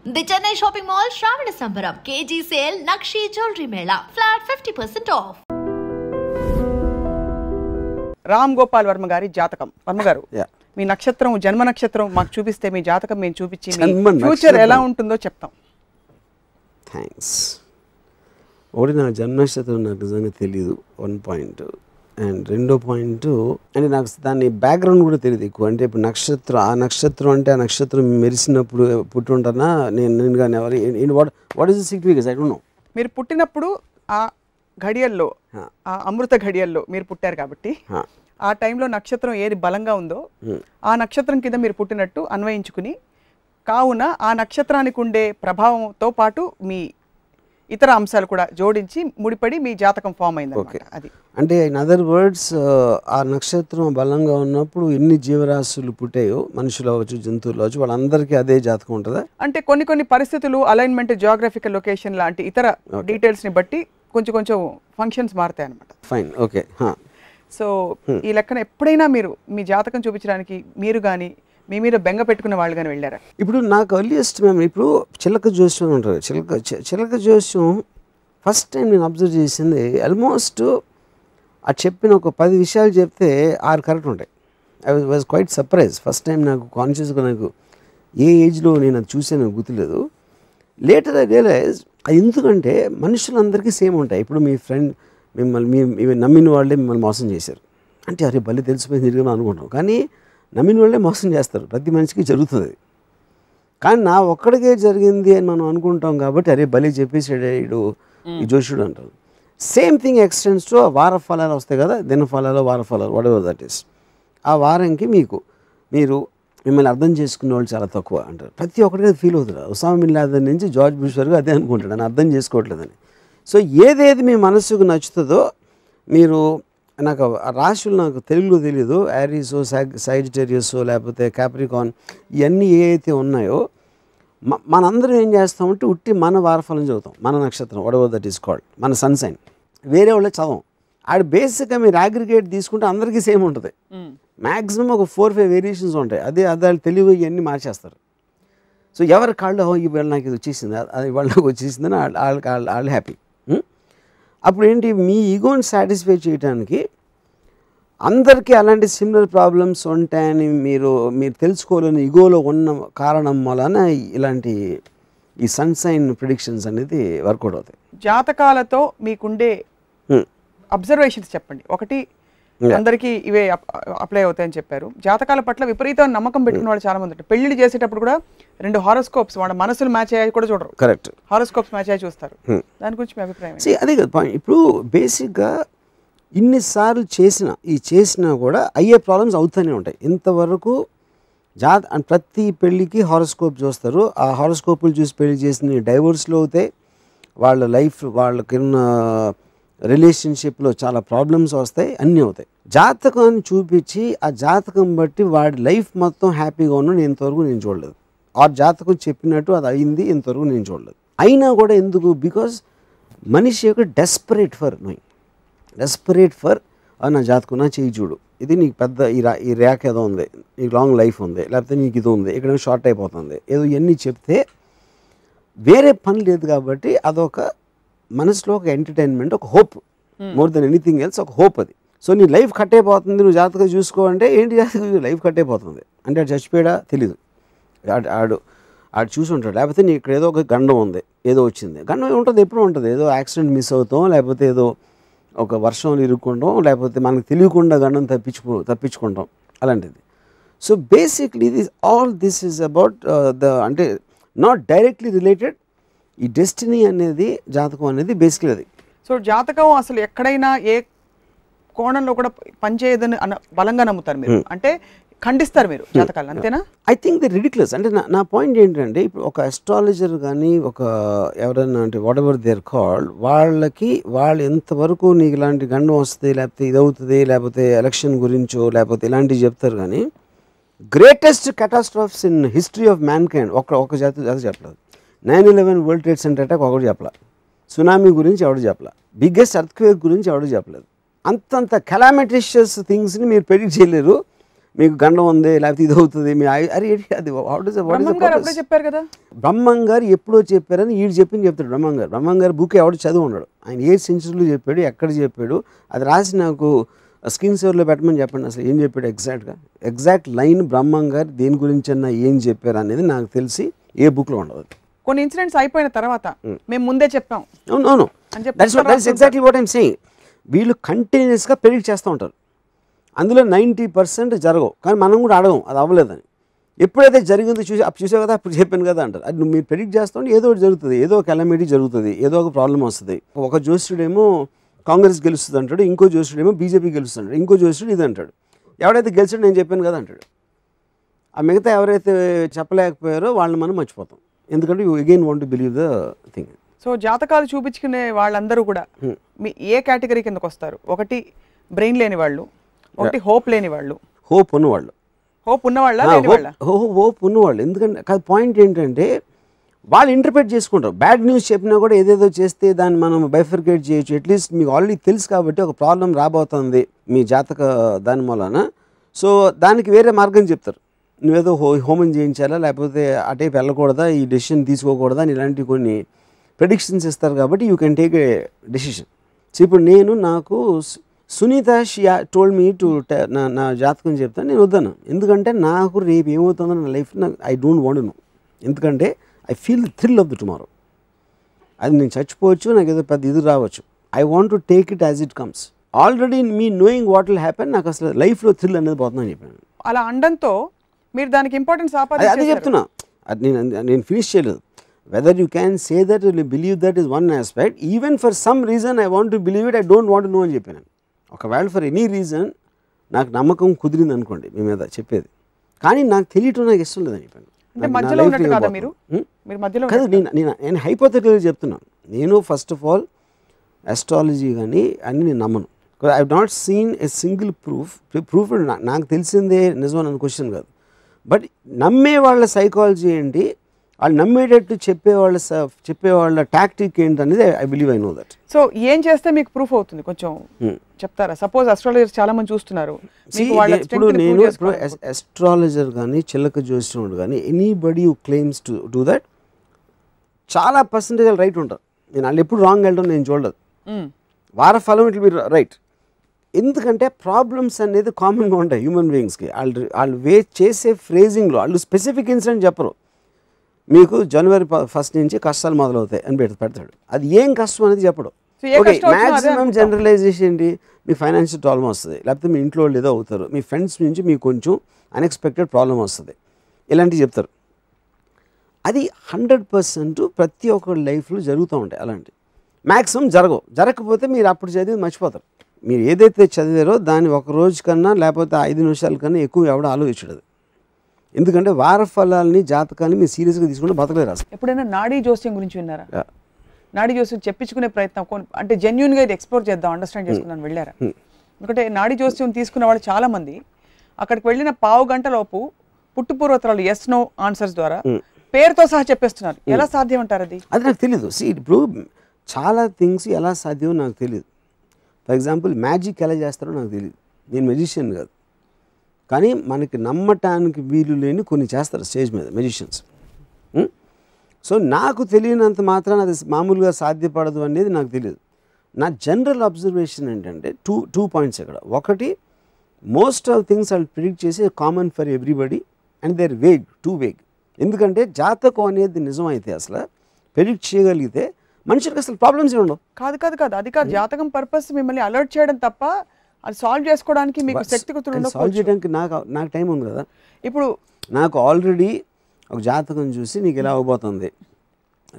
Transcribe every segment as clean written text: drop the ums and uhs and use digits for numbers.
The Chennai Shopping Mall Shravana Sambaram KG sale Nakshi Jewelry Mela flat 50% off. Ram Gopal Varma గారి జాతకం. వర్మ గారు, మీ నక్షత్రం జన్మ నక్షత్రం మాకు చూపిస్తే మీ జాతకం మేము చూపించి ఫ్యూచర్ ఎలా ఉంటుందో చెప్తాం. థ్యాంక్స్. ఒకటి నా జన్మ నక్షత్రం నాకు నిజంగా తెలియదు 1 పాయింట్, అండ్ 2 పాయింట్ అంటే నాకు దాని బ్యాక్గ్రౌండ్ కూడా తెలియదు ఎక్కువ. అంటే ఇప్పుడు నక్షత్రం ఆ నక్షత్రం అంటే ఆ నక్షత్రం మెరిసినప్పుడు పుట్టుంటానా నేను కానీ ఎవరు what is the significance I don't know. మీరు పుట్టినప్పుడు ఆ ఘడియల్లో ఆ అమృత ఘడియల్లో మీరు పుట్టారు కాబట్టి ఆ టైంలో నక్షత్రం ఏది బలంగా ఉందో ఆ నక్షత్రం కింద మీరు పుట్టినట్టు అన్వయించుకుని, కావున ఆ నక్షత్రానికి ఉండే ప్రభావంతో పాటు మీ ఇతర అంశాలు కూడా జోడించి ముడిపడి మీ జాతకం ఫామ్ అయింది. ఓకే, అది అంటే ఇన్ అదర్ వర్డ్స్ ఆ నక్షత్రం బలంగా ఉన్నప్పుడు ఎన్ని జీవరాశులు పుట్టాయో, మనుషులు అవ్వచ్చు జంతువులు అవ్వచ్చు, వాళ్ళందరికీ అదే జాతకం ఉంటుందా? అంటే కొన్ని పరిస్థితులు, అలైన్మెంట్, జియోగ్రఫికల్ లొకేషన్ లాంటి ఇతర డీటెయిల్స్ని బట్టి కొంచెం ఫంక్షన్స్ మారుతాయి అనమాట. Fine, okay. సో ఈ లెక్కన ఎప్పుడైనా మీరు మీ జాతకం చూపించడానికి మీరు కానీ మీ మీద బెంగ పెట్టుకున్న వాళ్ళు కానీ వెళ్ళారా? ఇప్పుడు నాకు ఎర్లియస్ట్ మెమరీ ఇప్పుడు చిలక జోస్యం ఉంటారు. చిలక జోస్యం ఫస్ట్ టైం నేను అబ్జర్వ్ చేసింది ఆల్మోస్ట్ అది చెప్పిన ఒక 10 విషయాలు చెప్తే 6 కరెక్ట్ ఉంటాయి. I was quite surprise. First time నాకు కాన్షియస్గా నాకు ఏ ఏజ్లో నేను అది చూసాను గుర్తులేదు. లేటర్ ఐ రియలైజ్ ఎందుకంటే మనుషులందరికీ సేమ్ ఉంటాయి. ఇప్పుడు మీ ఫ్రెండ్ మిమ్మల్ని నమ్మిన వాళ్ళే మిమ్మల్ని మోసం చేశారు అంటే అరే బలి తెలిసిపోయింది తిరిగి అనుకుంటాం, కానీ నమ్మిన వాళ్ళే మోసం చేస్తారు. ప్రతి మనిషికి జరుగుతుంది. కానీ నా ఒక్కడికే జరిగింది అని మనం అనుకుంటాం కాబట్టి అరే బలి చెప్పేసాడు ఈ జోషుడు అంటారు. సేమ్ థింగ్ ఎక్స్టెండ్స్ టు వార ఫలాలు వస్తాయి కదా, దిన ఫలాలు, వార ఫలాలు, వాట్ ఎవర్ దట్ ఈస్. ఆ వారంకి మీరు మిమ్మల్ని అర్థం చేసుకునే వాళ్ళు చాలా తక్కువ అంటారు. ప్రతి ఒక్కరికి అది ఫీల్ అవుతుంది. ఉసామా బిన్ లాదెన్ నుంచి జార్జ్ బుష్ వరకు అదే అనుకుంటాడు, అని అర్థం చేసుకోవట్లేదని. సో ఏదేది మీ మనసుకు నచ్చుతుందో మీరు, నాకు ఆ రాశులు నాకు తెలుగులో తెలియదు, యారీసో సైజిటేరియసో లేకపోతే క్యాప్రికాన్, ఇవన్నీ ఏ అయితే ఉన్నాయో మనందరం ఏం చేస్తామంటే ఉట్టి మన వారఫలం చదువుతాం, మన నక్షత్రం, what ever that is called, మన సన్ సైన్. వేరే వాళ్ళే చదవం. ఆడ బేసిక్గా మీరు అగ్రిగేట్ తీసుకుంటే అందరికీ సేమ్ ఉంటుంది. మ్యాక్సిమం ఒక 4-5 వేరియేషన్స్ ఉంటాయి. అదే వాళ్ళు తెలివి ఇవన్నీ మార్చేస్తారు. సో ఎవరి కాళ్ళు ఇవాళ నాకు ఇది వచ్చేసింది, అది ఇవాళ నాకు వచ్చేసిందని వాళ్ళు హ్యాపీ. అప్పుడు ఏంటి, మీ ఈగోని సాటిస్ఫై చేయడానికి అందరికీ అలాంటి సిమిలర్ ప్రాబ్లమ్స్ ఉంటాయని మీరు తెలుసుకోలేని ఈగోలో ఉన్న కారణం వలన ఇలాంటి ఈ సన్ సైన్ ప్రిడిక్షన్స్ అనేది వర్కౌట్ అవుతాయి. జాతకాలతో మీకుండే అబ్జర్వేషన్స్ చెప్పండి. ఒకటి, అందరికీ ఇవే అప్లై అవుతాయని చెప్పారు. జాతకాల పట్ల విపరీతమైన నమ్మకం పెట్టుకున్న వాళ్ళు చాలా మంది ఉంటారు. పెళ్లిళ్ళు చేసేటప్పుడు కూడా 2 హారోస్కోప్స్ వాళ్ళ మనసులు మ్యాచ్ అయ్యాయి కూడా చూడరు. కరెక్ట్, హారోస్కోప్స్ మ్యాచ్ అయ్యి చూస్తారు. దాని గురించి మీ అభిప్రాయం? అదే కదా పాయింట్. ఇప్పుడు బేసిక్గా ఇన్నిసార్లు చేసినా కూడా అయ్యే ప్రాబ్లమ్స్ అవుతూనే ఉంటాయి. ఇంతవరకు ప్రతి పెళ్ళికి హారోస్కోప్ చూస్తారు. ఆ హారోస్కోపులు చూసి పెళ్లి చేసిన డైవోర్స్లో అవుతాయి. వాళ్ళ లైఫ్, వాళ్ళకున్న రిలేషన్షిప్లో చాలా ప్రాబ్లమ్స్ వస్తాయి, అన్నీ అవుతాయి. జాతకాన్ని చూపించి ఆ జాతకం బట్టి వాడి లైఫ్ మొత్తం హ్యాపీగా ఉన్నాడు ఇంతవరకు నేను చూడలేదు. ఆ జాతకం చెప్పినట్టు అది అయింది ఇంతవరకు నేను చూడలేదు. అయినా కూడా ఎందుకు, బికాజ్ మనిషి యొక్క డెస్పరేట్ ఫర్ నా జాతకం నా చేయి చూడు, ఇది నీకు పెద్ద ఈ రేఖ ఏదో ఉంది, నీకు లాంగ్ లైఫ్ ఉంది, లేకపోతే నీకు ఇది ఉంది, ఇక్కడ షార్ట్ అయిపోతుంది, ఏదో ఇవన్నీ చెప్తే వేరే పని లేదు కాబట్టి అదొక మనసులో ఒక ఎంటర్టైన్మెంట్, ఒక hope, more than anything else ఒక హోప్ అది. సో నీ లైఫ్ కట్ అయిపోతుంది, నువ్వు జాతకం చూసుకో అంటే ఏంటి జాతకం, లైఫ్ కట్ అయిపోతుంది అంటే ఆడు చచ్చిపోయాడా తెలీదు, ఆడు చూసి ఉంటాడు. లేకపోతే నీ ఇక్కడ ఏదో ఒక గండం ఉంది, ఏదో వచ్చింది, గండం ఉంటుంది, ఎప్పుడు ఉంటుంది, ఏదో యాక్సిడెంట్ మిస్ అవుతాం, లేకపోతే ఏదో ఒక వర్షంలో ఇరుక్కుంటాం, లేకపోతే మనకు తెలియకుండా గండం తప్పించుకుంటాం, అలాంటిది. So basically all this is about అంటే నాట్ డైరెక్ట్లీ రిలేటెడ్. ఈ డెస్టినీ అనేది, జాతకం అనేది బేసిక్లీ అది. సో జాతకం అసలు ఎక్కడైనా ఏ కోణంలో కూడా పనిచేయదని బలంగా నమ్ముతారు మీరు, అంటే ఖండిస్తారు మీరు జాతకాలు, అంతేనా? I think the ridiculous. అంటే నా పాయింట్ ఏంటంటే, ఇప్పుడు ఒక అస్ట్రాలజర్ కానీ ఒక ఎవరైనా అంటే whatever they are called, వాళ్ళు ఎంతవరకు నీకు ఇలాంటి గండం వస్తుంది, లేకపోతే ఇది అవుతుంది, లేకపోతే ఎలక్షన్ గురించో లేకపోతే ఇలాంటివి చెప్తారు. కానీ greatest catastrophes in history of mankind ఒక జాతి చెప్పలేదు. 9/11 వరల్డ్ ట్రేడ్ సెంటర్ అటాక్ ఒకటి చెప్పలే, సునామీ గురించి ఎవడు చెప్పలే, బిగ్గెస్ట్ ఎర్త్క్వేక్ గురించి ఎవడు చెప్పలేదు. అంతంత కెలామిటిషియస్ థింగ్స్ని మీరు ప్రెడిక్ట్ చేయలేరు. మీకు గండం ఉంది లేకపోతే ఇది అవుతుంది మీ అరే అది చెప్పారు కదా బ్రహ్మం గారు ఎప్పుడో చెప్పారని వీడు చెప్తాడు బ్రహ్మం గారు బుక్ ఎవడు చదువు ఉన్నాడు ఆయన ఏ సెంచరీలో చెప్పాడు ఎక్కడ చెప్పాడు అది రాసి నాకు స్క్రీన్ సేవర్లో పెట్టమని చెప్పండి అసలు ఏం చెప్పాడు ఎగ్జాక్ట్ లైన్ బ్రహ్మం గారు దేని గురించి అన్నా ఏం చెప్పారు అనేది నాకు తెలిసి ఏ బుక్లో ఉండదు. కొన్ని ఇన్సిడెంట్స్ అయిపోయిన తర్వాత మేము ముందే చెప్పాం. అవును that's exactly what I'm saying. వీళ్ళు కంటిన్యూస్గా ప్రెడిక్ట్ చేస్తూ ఉంటారు. అందులో 90% జరగవు కానీ మనం కూడా అడగం అది అవ్వలేదని. ఎప్పుడైతే జరిగిందో చూసావు కదా అప్పుడు చెప్పాను కదా అంటారు. అది మీరు ప్రెడిక్ట్ చేస్తుంటే ఏదో ఒకటి జరుగుతుంది, ఏదో ఒక కెలమిటీ జరుగుతుంది, ఏదో ఒక ప్రాబ్లం వస్తుంది. ఒక జోస్యుడేమో కాంగ్రెస్ గెలుస్తుంది అంటాడు, ఇంకో జోస్యుడేమో బీజేపీ గెలుస్తుంది, ఇంకో జోస్యుడు ఇది అంటాడు. ఎవడైతే గెలిచాడో నేను చెప్పాను కదా అంటాడు. ఆ మిగతా ఎవరైతే చెప్పలేకపోయారో వాళ్ళని మనం మర్చిపోతాం. ఎందుకంటే you again want to believe the thing. So జాతకాలు చూపించుకునే వాళ్ళందరూ కూడా మీ ఏ కేటగిరీ కిందకు వస్తారు? ఒకటి బ్రెయిన్ లేని వాళ్ళు, ఒకటి హోప్ లేని వాళ్ళు, హోప్ ఉన్నవాళ్ళు. హోప్ ఉన్నవాళ్ళ హోప్ ఉన్నవాళ్ళు. ఎందుకంటే పాయింట్ ఏంటంటే వాళ్ళు ఇంటర్ప్రిట్ చేసుకుంటారు. బ్యాడ్ న్యూస్ చెప్పినా కూడా ఏదేదో చేస్తే దాన్ని మనం బైఫర్కేట్ చేయొచ్చు. అట్లీస్ట్ మీకు ఆల్రెడీ తెలుసు కాబట్టి ఒక ప్రాబ్లం రాబోతుంది మీ జాతక దాని మూలన. సో దానికి వేరే మార్గం చెప్తారు. నువ్వేదో హోమం చేయించాలా లేకపోతే అటేపు వెళ్ళకూడదా, ఈ డెసిషన్ తీసుకోకూడదా అని ఇలాంటి కొన్ని ప్రెడిక్షన్స్ ఇస్తారు కాబట్టి you can take a decision. So ఇప్పుడు నాకు సునీత షియా టోల్డ్ మీ టు నా జాతకం చెప్తాను, నేను వద్దాను. ఎందుకంటే నాకు రేపు ఏమవుతుందో నా life I don't want no. ఎందుకంటే I feel the thrill of the tomorrow. అది నేను చచ్చిపోవచ్చు, నాకు ఏదో పెద్ద ఇది రావచ్చు. I want to take it as it comes. Already me knowing what will happen, నాకు అసలు లైఫ్లో థ్రిల్ అనేది పోతుందని చెప్పాను. అలా అండంతో మీరు దానికి ఇంపార్టెన్స్ అదే చెప్తున్నా. అది నేను ఫినిష్ చేయలేదు. Whether you can say that you believe that is one aspect. Even for some reason I want to believe it, I don't want no అని చెప్పాను. ఒకవేళ ఫర్ ఎనీ రీజన్ నాకు నమ్మకం కుదిరింది అనుకోండి మీ మీద చెప్పేది, కానీ నాకు తెలియటం నాకు ఇష్టం లేదని చెప్పాను. కాదు, నేను హైపోథెటికల్గా చెప్తున్నాను. నేను ఫస్ట్ ఆఫ్ ఆల్ ఆస్ట్రాలజీ కానీ అన్నీ నేను నమ్మను. I have not seen a single proof నాకు తెలిసిందే నిజం అని క్వశ్చన్ కాదు. బట్ నమ్మే వాళ్ళ సైకాలజీ ఏంటి, వాళ్ళు నమ్మేటట్టు చెప్పేవాళ్ళ టాక్టిక్ ఏంటి అనేది I believe I know that. So ఏం చేస్తే మీకు ప్రూఫ్ అవుతుంది కొంచెం చెప్తారా? సపోజ్ అస్ట్రాలజర్ చాలా మంది చూస్తున్నారు. ఇప్పుడు నేను అస్ట్రాలజర్ కానీ చిలక జోస్యుడు కానీ anybody who claims to do that చాలా పర్సెంటేజ్ రైట్ ఉంటారు. నేను వాళ్ళు ఎప్పుడు రాంగ్ వెళ్ళడం నేను చూడలేదు. వార ఫలం ఇట్ విల్ బి రైట్. ఎందుకంటే ప్రాబ్లమ్స్ అనేది కామన్గా ఉంటాయి హ్యూమన్ బీయింగ్స్కి. వాళ్ళు చేసే ఫ్రేజింగ్లో వాళ్ళు స్పెసిఫిక్ ఇన్సిడెంట్ చెప్పరు. మీకు జనవరి 1 నుంచి కష్టాలు మొదలవుతాయి అని పెడతాడు. అది ఏం కష్టం అనేది చెప్పడు. ఓకే, మ్యాక్సిమం జనరలైజేషన్ ఏంటి, మీ ఫైనాన్షియల్ ప్రాబ్లం వస్తుంది, లేకపోతే మీ ఇంట్లో వాళ్ళు ఏదో అవుతారు, మీ ఫ్రెండ్స్ నుంచి మీకు కొంచెం అన్ఎక్స్పెక్టెడ్ ప్రాబ్లం వస్తుంది, ఇలాంటివి చెప్తారు. అది 100% ప్రతి ఒక్కరి లైఫ్లో జరుగుతూ ఉంటాయి. అలాంటివి మ్యాక్సిమం జరగకపోతే మీరు అప్పుడు చదివి మర్చిపోతారు. మీరు ఏదైతే చదివారో దాన్ని ఒక రోజు కన్నా లేకపోతే 5 నిమిషాల కన్నా ఎక్కువ ఎవడో ఆలోచించడు. ఎందుకంటే వార ఫలాల్ని జాతకాన్ని మీరు సీరియస్గా తీసుకుంటే బతకలేరు అసలు. ఎప్పుడైనా నాడీ జోస్యం గురించి విన్నారా? నాడీ జోస్యం చెప్పించుకునే ప్రయత్నం అంటే జెన్యున్గా ఇది ఎక్స్ప్లోర్ చేద్దాం, అండర్స్టాండ్ చేసుకున్నాను వెళ్ళారా? ఎందుకంటే నాడీ జోస్యం తీసుకున్న వాళ్ళు చాలా మంది అక్కడికి వెళ్ళిన పావు గంట లోపు పుట్టుపూర్వతరాలు ఎస్ నో ఆన్సర్స్ ద్వారా పేరుతో సహా చెప్పేస్తున్నారు. ఎలా సాధ్యం అంటారు అది? అది నాకు తెలీదు. ఇప్పుడు చాలా థింగ్స్ ఎలా సాధ్యమో నాకు తెలియదు. ఫర్ ఎగ్జాంపుల్ మ్యాజిక్ ఎలా చేస్తారో నాకు తెలియదు. నేను మెజిషియన్ కాదు, కానీ మనకి నమ్మటానికి వీలు లేని కొన్ని చేస్తారు స్టేజ్ మీద మెజిషియన్స్. సో నాకు తెలియనంత మాత్రాన అది మామూలుగా సాధ్యపడదు అనేది నాకు తెలియదు. నా జనరల్ అబ్జర్వేషన్ ఏంటంటే టూ పాయింట్స్ ఇక్కడ. ఒకటి, మోస్ట్ ఆఫ్ థింగ్స్ వాళ్ళు ప్రిడిక్ట్ చేసి common for everybody and they are vague, too vague. ఎందుకంటే జాతకం అనేది నిజమైతే అసలు ప్రిడిక్ట్ చేయగలిగితే మనుషులకు అసలు ప్రాబ్లమ్స్ ఉండవు. కాదు అది కాదు. జాతకం పర్పస్ మిమ్మల్ని అలర్ట్ చేయడం తప్ప అది సాల్వ్ చేసుకోవడానికి మీకు శక్తియుక్తులు సాల్వ్ చేయడానికి నాకు టైం ఉంది కదా. ఇప్పుడు నాకు ఆల్రెడీ ఒక జాతకం చూసి నీకు ఎలా అవబోతుంది,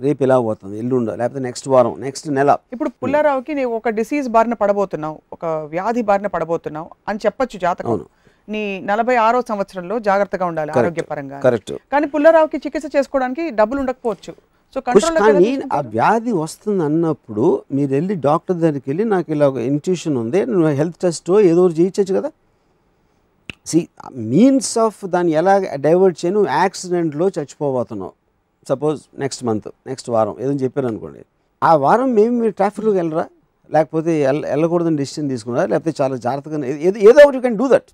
రేపు ఎలా అవబోతుంది, ఎల్లుండో లేకపోతే నెక్స్ట్ వారం, నెక్స్ట్ నెల. ఇప్పుడు పుల్లారావుకి నీవు ఒక డిసీజ్ బారిన పడబోతున్నావు, ఒక వ్యాధి బారిన పడబోతున్నావు అని చెప్పొచ్చు జాతకం. నీ 46వ సంవత్సరంలో జాగ్రత్తగా ఉండాలి ఆరోగ్యపరంగా. కరెక్ట్. కానీ పుల్లారావుకి చికిత్స చేసుకోవడానికి డబ్బులు ఉండకపోవచ్చు. కానీ ఆ వ్యాధి వస్తుంది అన్నప్పుడు మీరు వెళ్ళి డాక్టర్ దగ్గరికి వెళ్ళి నాకు ఇలా ఒక ఇంట్యూషన్ ఉంది, నువ్వు హెల్త్ టెస్ట్ ఏదో చేయించచ్చు కదా. మీన్స్ ఆఫ్ దాన్ని ఎలా డైవర్ట్ చేయను. యాక్సిడెంట్లో చచ్చిపోబోతున్నావు సపోజ్ నెక్స్ట్ వారం ఏదో చెప్పారు అనుకోండి. ఆ వారం మీరు ట్రాఫిక్లోకి వెళ్ళరా, లేకపోతే వెళ్ళకూడదని డెసిషన్ తీసుకున్నారా, లేకపోతే చాలా జాగ్రత్తగా ఏదో ఒకటి you can do that.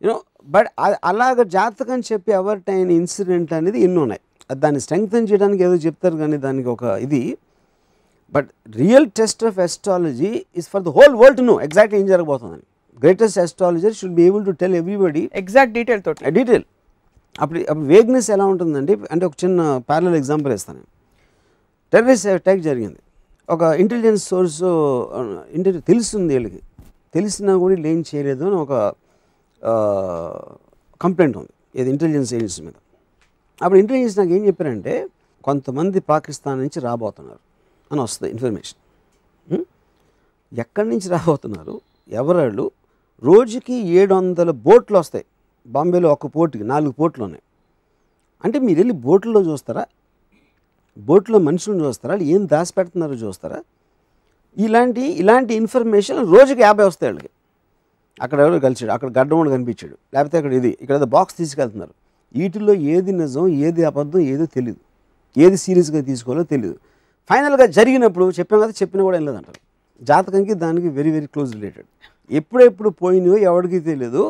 You know. But అలాగ జాతకం చెప్పి ఎవరిట్ అయిన ఇన్సిడెంట్ అనేది ఎన్నో ఉన్నాయి. దాన్ని స్ట్రెంగ్తన్ చేయడానికి ఏదో చెప్తారు కానీ దానికి ఒక ఇది. But real test of astrology is for the whole world to know exactly ఏం జరగబోతుందని. Greatest astrologer should be able to tell everybody exact detail తోటి. డీటెయిల్. అప్పుడు వేగ్నెస్ ఎలా ఉంటుందండి అంటే ఒక చిన్న ప్యారలల్ ఎగ్జాంపుల్ ఇస్తాను. టెర్రరిస్ట్ అటాక్ జరిగింది, ఒక ఇంటెలిజెన్స్ సోర్స్ తెలుస్తుంది వీళ్ళకి, తెలిసినా కూడా వీళ్ళు ఏం చేయలేదు అని ఒక కంప్లైంట్ ఉంది ఇది ఇంటెలిజెన్స్ ఏజెన్సీ మీద. అప్పుడు ఇంటెలిజెన్స్ నాకు ఏం చెప్పారంటే కొంతమంది పాకిస్తాన్ నుంచి రాబోతున్నారు అని వస్తుంది ఇన్ఫర్మేషన్. ఎక్కడి నుంచి రాబోతున్నారు, ఎవరాళ్ళు, రోజుకి 700 బోట్లు వస్తాయి. బాంబేలో ఒక పోర్టుకి 4 పోర్ట్లు ఉన్నాయి. అంటే మీరు వెళ్ళి బోట్లో చూస్తారా, బోట్లో మనుషులను చూస్తారా, ఏం దాచిపెడుతున్నారో చూస్తారా? ఇలాంటి ఇన్ఫర్మేషన్ రోజుకి 50 వస్తాయి వాళ్ళకి. అక్కడ ఎవరో కలిసాడు, అక్కడ గడ్డమోడు కనిపించాడు, లేకపోతే అక్కడ ఇక్కడ ఏదో బాక్స్ తీసుకెళ్తున్నారు. వీటిల్లో ఏది నిజం ఏది అబద్ధం ఏదో తెలియదు, ఏది సీరియస్గా తీసుకోవాలో తెలియదు. ఫైనల్గా జరిగినప్పుడు చెప్పాం కదా, చెప్పినా కూడా వెళ్ళదంటారు. జాతకంకి దానికి వెరీ వెరీ క్లోజ్ రిలేటెడ్. ఎప్పుడెప్పుడు పోయినాయో ఎవరికి తెలియదు,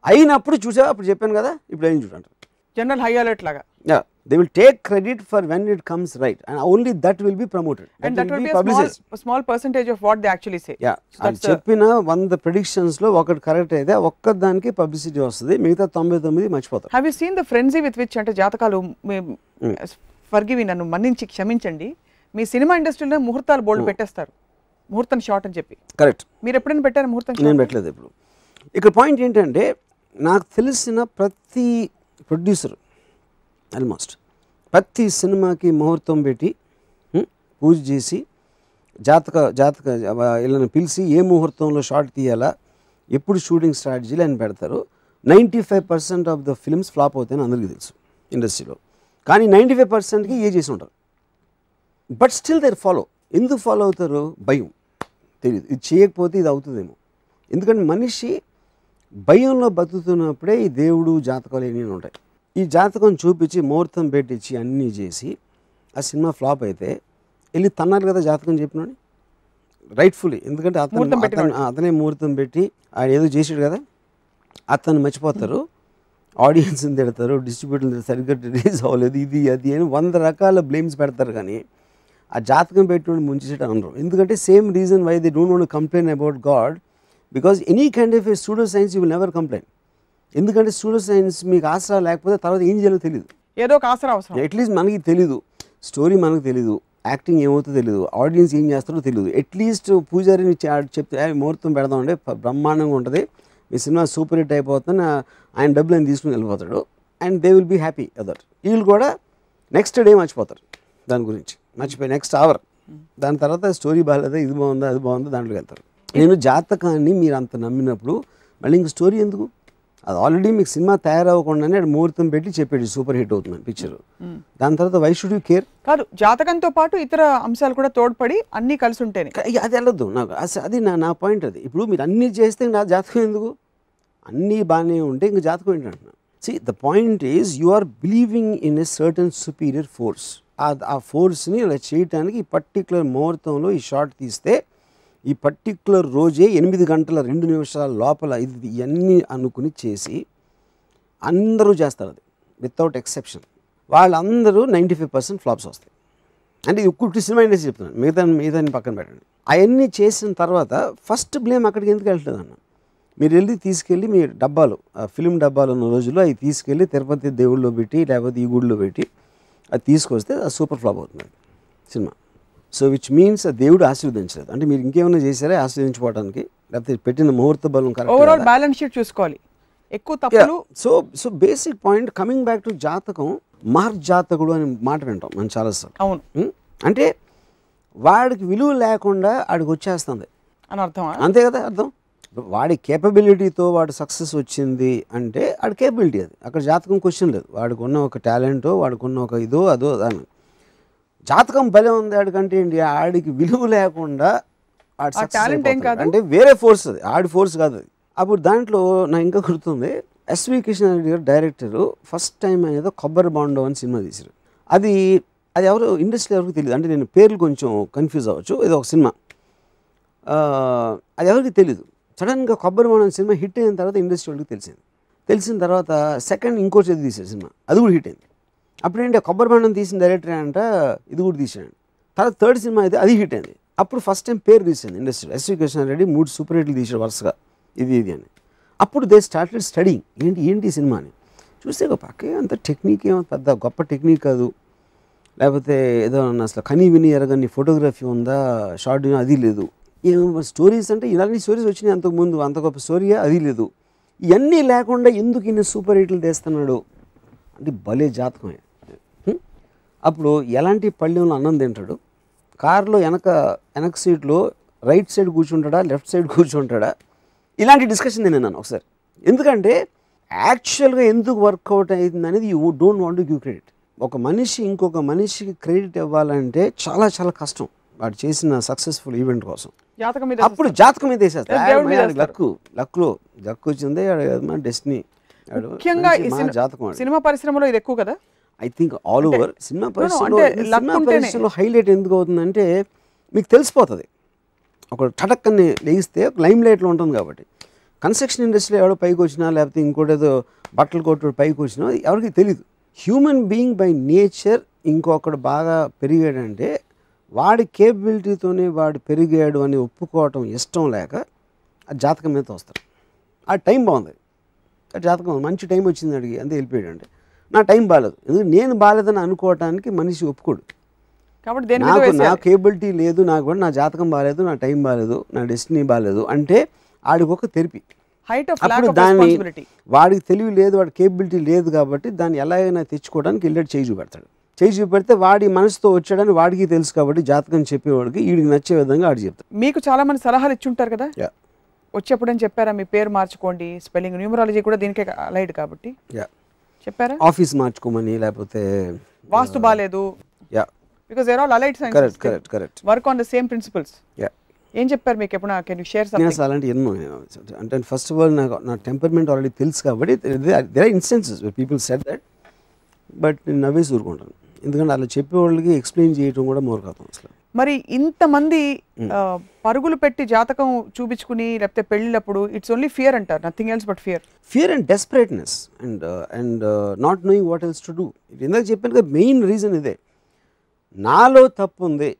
అయినప్పుడు చూసా అప్పుడు చెప్పాను కదా ఇప్పుడు ఏం చూడంటారు. జనరల్ హై అలర్ట్ లాగా. They will take credit for when it comes right, and only that will be promoted. And that will be a small percentage of what they actually say. Yeah, so చెప్పిన 100 predictions లో ఒకటి correct అయితే ఒక్కదానికి publicity వస్తుంది, మిగతా 99 మర్చిపోతారు. Have you seen the frenzy with which అంటే జాతకాలు ఫర్గివ్ నన్ను మన్నించి క్షమించండి, మీ సినిమా ఇండస్ట్రీలో ముహూర్తాలు బోల్డ్ పెట్టేస్తారు, ముహూర్తం షార్ట్ అని చెప్పి. కరెక్ట్. మీరు ఎప్పుడైనా పెట్టారు ముహూర్తం? నేను పెట్టలేదు ఇప్పుడు. ఇక్కడ పాయింట్ ఏంటంటే నాకు తెలిసిన ప్రతి ప్రొడ్యూసర్ ఆల్మోస్ట్ ప్రతి సినిమాకి ముహూర్తం పెట్టి పూజ చేసి జాతక వీళ్ళని పిలిచి ఏ ముహూర్తంలో షార్ట్ తీయాలా, ఎప్పుడు షూటింగ్ స్ట్రాటజీలు అని పెడతారు. 95% ఆఫ్ ద ఫిల్మ్స్ ఫ్లాప్ అవుతాయని అందరికీ తెలుసు ఇండస్ట్రీలో. కానీ 95%కి ఏ చేసి ఉంటారు. But still they're follow. ఎందుకు ఫాలో అవుతారు? భయం. తెలియదు, ఇది చేయకపోతే ఇది అవుతుందేమో. ఎందుకంటే మనిషి భయంలో బతుకుతున్నప్పుడే ఈ దేవుడు జాతకాలు ఏమీ ఉంటాయి. ఈ జాతకం చూపించి ముహూర్తం పెట్టించి అన్నీ చేసి ఆ సినిమా ఫ్లాప్ అయితే వెళ్ళి తన్నారు కదా జాతకం చెప్పినాడు రైట్ఫుల్లీ. ఎందుకంటే అతనే ముహూర్తం పెట్టి ఆయన ఏదో చేసాడు కదా, అతను మర్చిపోతారు, ఆడియన్స్ని తిడతారు, డిస్ట్రిబ్యూటర్లు సరిగ్గా రిలీజ్ అవ్వలేదు, ఇది అది అని 100 రకాల బ్లేమ్స్ పెడతారు. కానీ ఆ జాతకం పెట్టినోడు ముంచేసేట అనరు. ఎందుకంటే same reason why they don't want to complain about God, because any kind of a pseudo science you will never complain. ఎందుకంటే సూడో సైన్స్ మీకు ఆసరా లేకపోతే తర్వాత ఏం చేయాలో తెలియదు. ఏదో ఒక ఆసరా అవసరం. అట్లీస్ట్ మనకి తెలీదు, స్టోరీ మనకు తెలీదు, యాక్టింగ్ ఏమవుతుందో తెలియదు, ఆడియన్స్ ఏం చేస్తారో తెలియదు. అట్లీస్ట్ పూజారిని చెప్తే ముహూర్తం పెడదామంటే బ్రహ్మాండంగా ఉంటుంది, మీ సినిమా సూపర్ హిట్ అయిపోతుంది, ఆయన డబ్బులు ఆయన తీసుకుని వెళ్ళిపోతాడు, and they will be happy other. వీళ్ళు కూడా నెక్స్ట్ డే మర్చిపోతారు దాని గురించి, మర్చిపోయి నెక్స్ట్ అవర్ దాని తర్వాత స్టోరీ బాగాలేదా, ఇది బాగుందా, అది బాగుందా, దాంట్లోకి వెళ్తారు. నేను జాతకాన్ని మీరు అంత నమ్మినప్పుడు మళ్ళీ ఇంక స్టోరీ ఎందుకు? అది ఆల్రెడీ మీకు సినిమా తయారవ్వకుండానే అది ముహూర్తం పెట్టి చెప్పాడు సూపర్ హిట్ అవుతుందని పిక్చర్. దాని తర్వాత వై షుడ్ యూ కేర్? కాదు, జాతకంతో పాటు ఇతర అంశాలు కూడా తోడ్పడి అన్నీ కలిసి ఉంటేనే అది వెళ్ళొద్దు నాకు. అది నా పాయింట్. అది ఇప్పుడు మీరు అన్నీ చేస్తే నా జాతకం ఎందుకు? అన్నీ బాగానే ఉంటే ఇంక జాతకం ఏంటంటున్నా. See, the point is you are believing in a certain superior force. ఆ ఫోర్స్ని ఇలా చేయటానికి ఈ పర్టికులర్ ముహూర్తంలో ఈ షార్ట్ తీస్తే ఈ పర్టికులర్ రోజే 8 గంటల 2 నిమిషాల లోపల ఇది ఇవన్నీ అనుకుని చేసి అందరూ చేస్తారు. అది వితౌట్ ఎక్సెప్షన్. వాళ్ళందరూ 95% ఫ్లాప్స్ వస్తాయి. అంటే ఇది ఒక్కటి సినిమా ఇండస్ట్రీ చెప్తున్నాను, మిగతాని పక్కన పెట్టండి. అవన్నీ చేసిన తర్వాత ఫస్ట్ బ్లేమ్ అక్కడికి ఎందుకు వెళ్తుంది అన్న, మీరు వెళ్ళి తీసుకెళ్ళి మీ డబ్బాలు ఫిల్మ్ డబ్బాలు ఉన్న రోజుల్లో అవి తీసుకెళ్ళి తిరుపతి దేవుళ్ళలో పెట్టి లేకపోతే ఈ గుడిలో పెట్టి అది తీసుకొస్తే అది సూపర్ ఫ్లాప్ అవుతుంది సినిమా. సో విచ్ మీన్స్ దేవుడు ఆశీర్వదించలేదు. అంటే మీరు ఇంకేమైనా చేశారా ఆశీర్వదించుకోవడానికి, లేకపోతే పెట్టిన ముహూర్త బలం కరెక్ట్. ఓవరాల్ బ్యాలెన్స్ షీట్ చూసుకోవాలి, ఎక్కువ తప్పులు. So basic point coming back to జాతకం, మహర్జాతకుడు అని మాట వింటాం మనం చాలాసార్లు. అవును, అంటే వాడికి విలువ లేకుండా వాడికి వచ్చేస్తుంది అని అర్థం. అంతే కదా అర్థం. వాడి కేపబిలిటీతో వాడు సక్సెస్ వచ్చింది అంటే వాడి కేపబిలిటీ అది, అక్కడ జాతకం క్వశ్చన్ లేదు. వాడికి ఉన్న ఒక టాలెంటో వాడికి ఉన్న ఒక ఇదో అదో దాని జాతకం బలం ఉంది ఆడికంటే ఏంటి, ఆడికి విలువ లేకుండా అంటే వేరే ఫోర్స్, అది ఆడి ఫోర్స్ కాదు అది. అప్పుడు దాంట్లో నాకు ఇంకా గుర్తుంది, ఎస్వి కృష్ణారెడ్డి గారు డైరెక్టరు ఫస్ట్ టైం అనేది కొబ్బరి బాండో అని సినిమా తీశారు. అది ఎవరు ఇండస్ట్రీ ఎవరికి తెలియదు, అంటే నేను పేర్లు కొంచెం కన్ఫ్యూజ్ అవ్వచ్చు. ఇది ఒక సినిమా, అది ఎవరికి తెలీదు, సడన్గా కొబ్బరి బొండం సినిమా హిట్ అయిన తర్వాత ఇండస్ట్రీ వాళ్ళకి తెలిసిన తర్వాత సెకండ్ ఇంకో చేతి తీసాడు సినిమా, అది కూడా హిట్ అయింది. అప్పుడేంటి కొబ్బరి బొండం తీసిన డైరెక్టర్ అంట ఇది కూడా తీసాడు. తర్వాత థర్డ్ సినిమా అయితే అది హిట్ అయింది. అప్పుడు ఫస్ట్ టైం పేరు తీసింది ఇండస్ట్రీ. ఎస్వి కృష్ణారెడ్డి 3 సూపర్ హిట్లు తీసాడు వరుసగా, ఇది అని. అప్పుడు దే స్టార్టెడ్ స్టడీయింగ్ ఏంటి సినిమా అని. చూస్తే ఒక పక్కే అంత టెక్నిక్ ఏమో పెద్ద గొప్ప టెక్నిక్ కాదు, లేకపోతే ఏదో అసలు కనీ విని ఎరగని ఫోటోగ్రఫీ ఉందా, షార్ట్ అది లేదు. ఏమో స్టోరీస్ అంటే ఇలాంటి స్టోరీస్ వచ్చినాయి అంతకుముందు, అంత గొప్ప స్టోరీయే అది లేదు. ఇవన్నీ లేకుండా ఎందుకు ఇన్ని సూపర్ హిట్లు తెస్తున్నాడు అంటే భలే జాతకమే. అప్పుడు ఎలాంటి పళ్ళెంలో అన్నం తింటాడు, కారులో వెనక సీట్లో రైట్ సైడ్ కూర్చుంటాడా లెఫ్ట్ సైడ్ కూర్చుంటాడా, ఇలాంటి డిస్కషన్ నేను ఒకసారి. ఎందుకంటే యాక్చువల్గా ఎందుకు వర్కౌట్ అయింది అనేది you don't want to give credit. ఒక మనిషి ఇంకొక మనిషికి క్రెడిట్ ఇవ్వాలంటే చాలా చాలా కష్టం వాడు చేసిన సక్సెస్ఫుల్ ఈవెంట్ కోసం. అప్పుడు జాతకం మీద వేసేస్తారు. లక్ వచ్చిందే డెస్టినీ. జాతకం సినిమా పరిశ్రమలో ఇది ఎక్కువ కదా. I think all over cinema పరిశ్రమలో హైలైట్ ఎందుకు అవుతుందంటే మీకు తెలిసిపోతుంది. ఒక టటక్కని లేగిస్తే ఒక లైమ్ లైట్లో ఉంటుంది కాబట్టి. కన్స్ట్రక్షన్ ఇండస్ట్రీలో ఎవడో పైకి వచ్చినా లేకపోతే ఇంకోటి ఏదో బట్టలు కొట్టు పైకి వచ్చినా ఎవరికి తెలియదు. హ్యూమన్ బీయింగ్ బై నేచర్ ఇంకొకడు బాగా పెరిగాడంటే వాడి కేపబిలిటీతోనే వాడు పెరిగాడు అని ఒప్పుకోవటం ఇష్టం లేక ఆ జాతకం మీద వస్తారు. ఆ టైం బాగుంది, ఆ జాతకం మంచి టైం వచ్చింది అడిగి అంతే వెళ్ళిపోయాడు. అంటే నా టైం బాగాలేదు, ఎందుకంటే నేను బాగాలేదని అనుకోవటానికి మనిషి ఒప్పుకోడు. కాబట్టి నా కేబిలిటీ లేదు, నాకు కూడా నా జాతకం బాగాలేదు, నా టైం బాగాలేదు, నా డెస్టినీ బాగాలేదు అంటే ఆడికి ఒక తెరిపి. అప్పుడు దాన్ని వాడికి తెలివి లేదు, వాడి కేబిలిటీ లేదు కాబట్టి దాన్ని ఎలాగైనా తెచ్చుకోవడానికి వెళ్ళాడు చేయి చూపెడతాడు. చేయి చూపెడితే వాడి మనసుతో వచ్చాడని వాడికి తెలుసు కాబట్టి జాతకం చెప్పేవాడికి వీడికి నచ్చే విధంగా ఆడి చెప్తాడు. మీకు చాలా మంది సలహాలు ఇచ్చి ఉంటారు కదా వచ్చేప్పుడు అని చెప్పారా? మీ పేరు మార్చుకోండి, స్పెల్లింగ్ న్యూమరాలజీ కూడా దీనికే అలైడ్ కాబట్టి చెప్పారా? ఆఫీస్ మార్చుకోమని, లేకపోతే వాస్తు బాలేదు, because they're all allied sciences. Correct. Work on the same principles. ఏం చెప్పారు మీకు ఎప్పుడు? Can you share something? అలాంటి ఎన్నో అంటే ఫస్ట్ ఆఫ్ ఆల్ నా టెంపర్మెంట్ ఆల్రెడీ తెలుసు కాబట్టి there are instances where people said that, but నేను నవ్వేసి ఊరుకుంటాను. ఎందుకంటే అలా చెప్పేవాళ్ళకి ఎక్స్ప్లెయిన్ చేయడం కూడా మూర్ఖత్వం అసలు. మరి ఇంతమంది పరుగులు పెట్టి జాతకం చూపించుకుని లేకపోతే పెళ్ళినప్పుడు ఇట్స్ ఓన్లీ ఫియర్ అంటారు, nothing else but fear and desperateness and not knowing what else to do. ఇందాక చెప్పాను కదా మెయిన్ రీజన్ ఇదే. నాలో తప్పు ఉంది,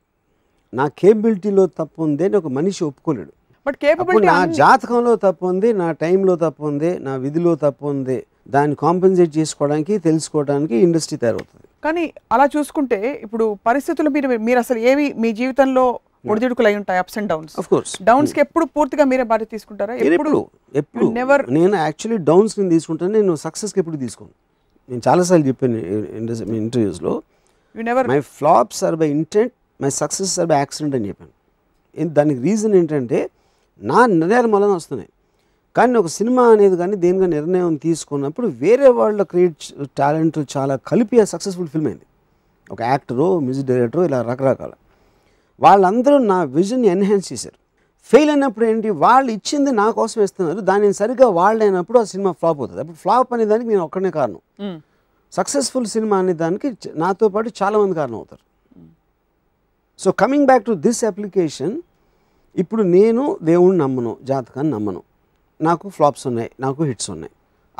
నా కేపబిలిటీలో తప్పు ఉంది అని ఒక మనిషి ఒప్పుకోలేడు. బట్ కేపబిలిటీ నా జాతకంలో తప్పు ఉంది, నా టైంలో తప్పు ఉంది, నా విధిలో తప్పు ఉంది, దాన్ని కాంపెన్సేట్ చేసుకోవడానికి తెలుసుకోవడానికి ఇండస్ట్రీ తయారవుతుంది. కానీ అలా చూసుకుంటే ఇప్పుడు పరిస్థితులు మీరు అసలు ఏవి మీ జీవితంలో ఒడిదుడుకులు అయి ఉంటాయి, ups and downs. Of course downs కి ఎప్పుడు పూర్తిగా మీరే బాధ్యత తీసుకుంటారా? ఎప్పుడు నేను యాక్చువల్లీ డౌన్స్ ని తీసుకుంటాను, నేను సక్సెస్కి ఎప్పుడు తీసుకోను. నేను చాలాసార్లు చెప్పాను ఇంటర్వ్యూస్లో, my flops are by intent, my success are by accident అని చెప్పాను. దానికి రీజన్ ఏంటంటే నా నిర్ణయాల వలన వస్తున్నాయి. కానీ ఒక సినిమా అనేది కానీ దేనిగా నిర్ణయం తీసుకున్నప్పుడు వేరే వాళ్ళ క్రియేట్ టాలెంట్ చాలా కలిపి ఆ సక్సెస్ఫుల్ ఫిల్మ్ అయింది. ఒక యాక్టరు, మ్యూజిక్ డైరెక్టరు, ఇలా రకరకాల వాళ్ళందరూ నా విజన్ ఎన్హాన్స్ చేశారు. ఫెయిల్ అయినప్పుడు ఏంటి, వాళ్ళు ఇచ్చింది నా కోసం ఇస్తున్నారు, దాన్ని సరిగ్గా వాళ్ళు అయినప్పుడు ఆ సినిమా ఫ్లాప్ అవుతుంది. అప్పుడు ఫ్లాప్ అనే దానికి నేను ఒక్కనే కారణం. సక్సెస్ఫుల్ సినిమా అనే దానికి నాతో పాటు చాలామంది కారణం అవుతారు. So coming back to this application, ఇప్పుడు నేను దేవుణ్ణి నమ్మను, జాతకాన్ని నమ్మను, నాకు ఫ్లాప్స్ ఉన్నాయి, నాకు హిట్స్ ఉన్నాయి.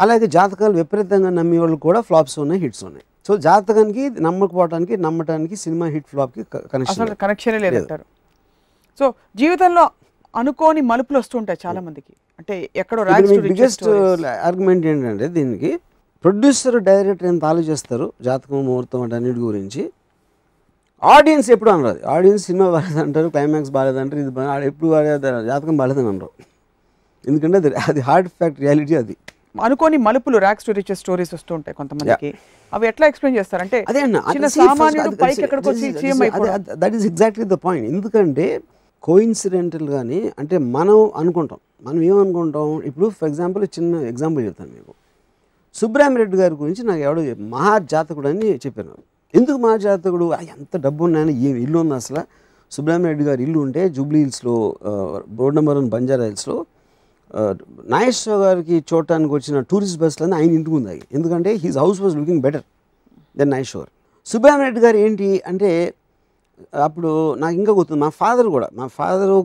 అలాగే జాతకాలు విపరీతంగా నమ్మే వాళ్ళు కూడా ఫ్లాప్స్ ఉన్నాయి, హిట్స్ ఉన్నాయి. సో జాతకానికి నమ్మకపోవడానికి నమ్మటానికి సినిమా హిట్ ఫ్లాప్కి కనెక్షనే లేదంటారు. సో జీవితంలో అనుకోని మలుపులు వస్తుంటాయి చాలా మందికి. అంటే ఎక్కడో బిగ్గెస్ట్ ఆర్గ్యుమెంట్ ఏంటంటే దీనికి ప్రొడ్యూసర్ డైరెక్టర్ ఎంత ఆలోచిస్తారు జాతకం ముహూర్తం అంటే అన్నిటి గురించి, ఆడియన్స్ ఎప్పుడు అనరాదు. ఆడియన్స్ సినిమా బాగాలేదంటారు, క్లైమాక్స్ బాగాలేదంటారు, ఇది ఎప్పుడు జాతకం బాగాలేదని అనరు. ఎందుకంటే అది హార్డ్ ఫ్యాక్ట్ రియాలిటీ. అది అనుకోని మలుపులు ర్యాక్స్ టు రిచెస్ స్టోరీస్ వస్తూ ఉంటాయి కొంతమందికి. అవి ఎట్లా ఎక్స్ప్లెయిన్ చేస్తారు అంటే that is exactly the point. ఎందుకంటే కోఇన్సిడెంటల్ కానీ అంటే మనం అనుకుంటాం, మనం ఏమనుకుంటాం. ఇప్పుడు ఫర్ ఎగ్జాంపుల్ చిన్న ఎగ్జాంపుల్ చెప్తాను మీకు. సుబ్రహ్మరెడ్డి గారి గురించి నాకు ఎవడో మహాజాతకుడు అని చెప్పాను. ఎందుకు మహాజాతకుడు, ఎంత డబ్బు ఉన్నాయని, ఏం ఇల్లు ఉంది అసలు. సుబ్రహ్మరెడ్డి గారి ఇల్లు ఉంటే జూబ్లీ హిల్స్లో రోడ్ నెంబర్ 1 బంజారా హిల్స్లో నాగేశ్వరరావు గారికి చూడటానికి వచ్చిన టూరిస్ట్ బస్సులన్నీ ఆయన ఇంటికి ఉంది. ఎందుకంటే his house was looking better then Nageshwar. Subrahmareddy గారు ఏంటి అంటే అప్పుడు నాకు ఇంకా గుర్తుంది, మా ఫాదర్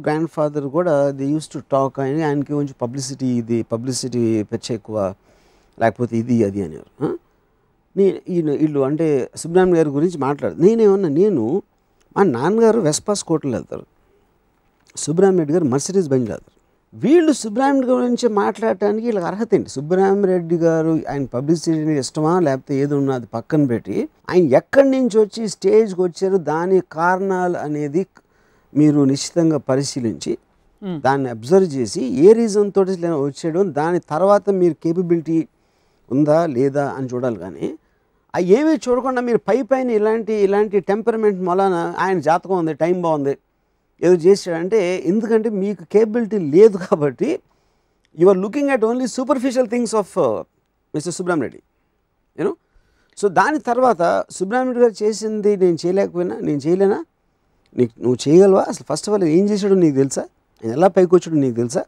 గ్రాండ్ ఫాదర్ కూడా దే యూస్ టు టాక్ అని, ఆయనకి కొంచెం పబ్లిసిటీ పెచ్చ ఎక్కువ, లేకపోతే ఇది అది అనేవారు. వీళ్ళు అంటే సుబ్రహ్మణ్యం గారి గురించి మాట్లాడు. నేను మా నాన్నగారు వెస్పా స్కూటర్లో వెళ్తారు, సుబ్రహ్మణ్యం రెడ్డి గారు మర్సిడీస్ బండి వెళ్తారు. వీళ్ళు సుబ్రహ్మణ్యం గురించి మాట్లాడటానికి వీళ్ళకి అర్హత ఏంటి? సుబ్రహ్మణ్యం రెడ్డి గారు ఆయన పబ్లిసిటీ ఇష్టమా లేకపోతే ఏది ఉన్నా అది పక్కన పెట్టి ఆయన ఎక్కడి నుంచి వచ్చి స్టేజ్కి వచ్చారు, దాని కారణాలు అనేది మీరు నిశ్చితంగా పరిశీలించి దాన్ని అబ్జర్వ్ చేసి ఏ రీజన్ తోటి వచ్చాడు, దాని తర్వాత మీరు కేపబిలిటీ ఉందా లేదా అని చూడాలి. కానీ అవి ఏమీ చూడకుండా మీరు పైన ఇలాంటి టెంపర్మెంట్ మూలాన ఆయన జాతకం ఉంది, టైం బాగుంది, ఏదో చేశాడంటే, ఎందుకంటే మీకు కేపబిలిటీ లేదు కాబట్టి you are looking at only superficial things of mister Subrahmanyam Reddy, you know. So దాని తర్వాత సుబ్రహ్మణ్యం రెడ్డి గారు చేసింది నేను చేయలేకపోయినా, నేను చేయలేనా, నువ్వు చేయగలవా, అసలు ఫస్ట్ ఆఫ్ ఆల్ ఏం చేశాడో నీకు తెలుసా, ఆయన ఎలా పైకి వచ్చాడో నీకు తెలుసా,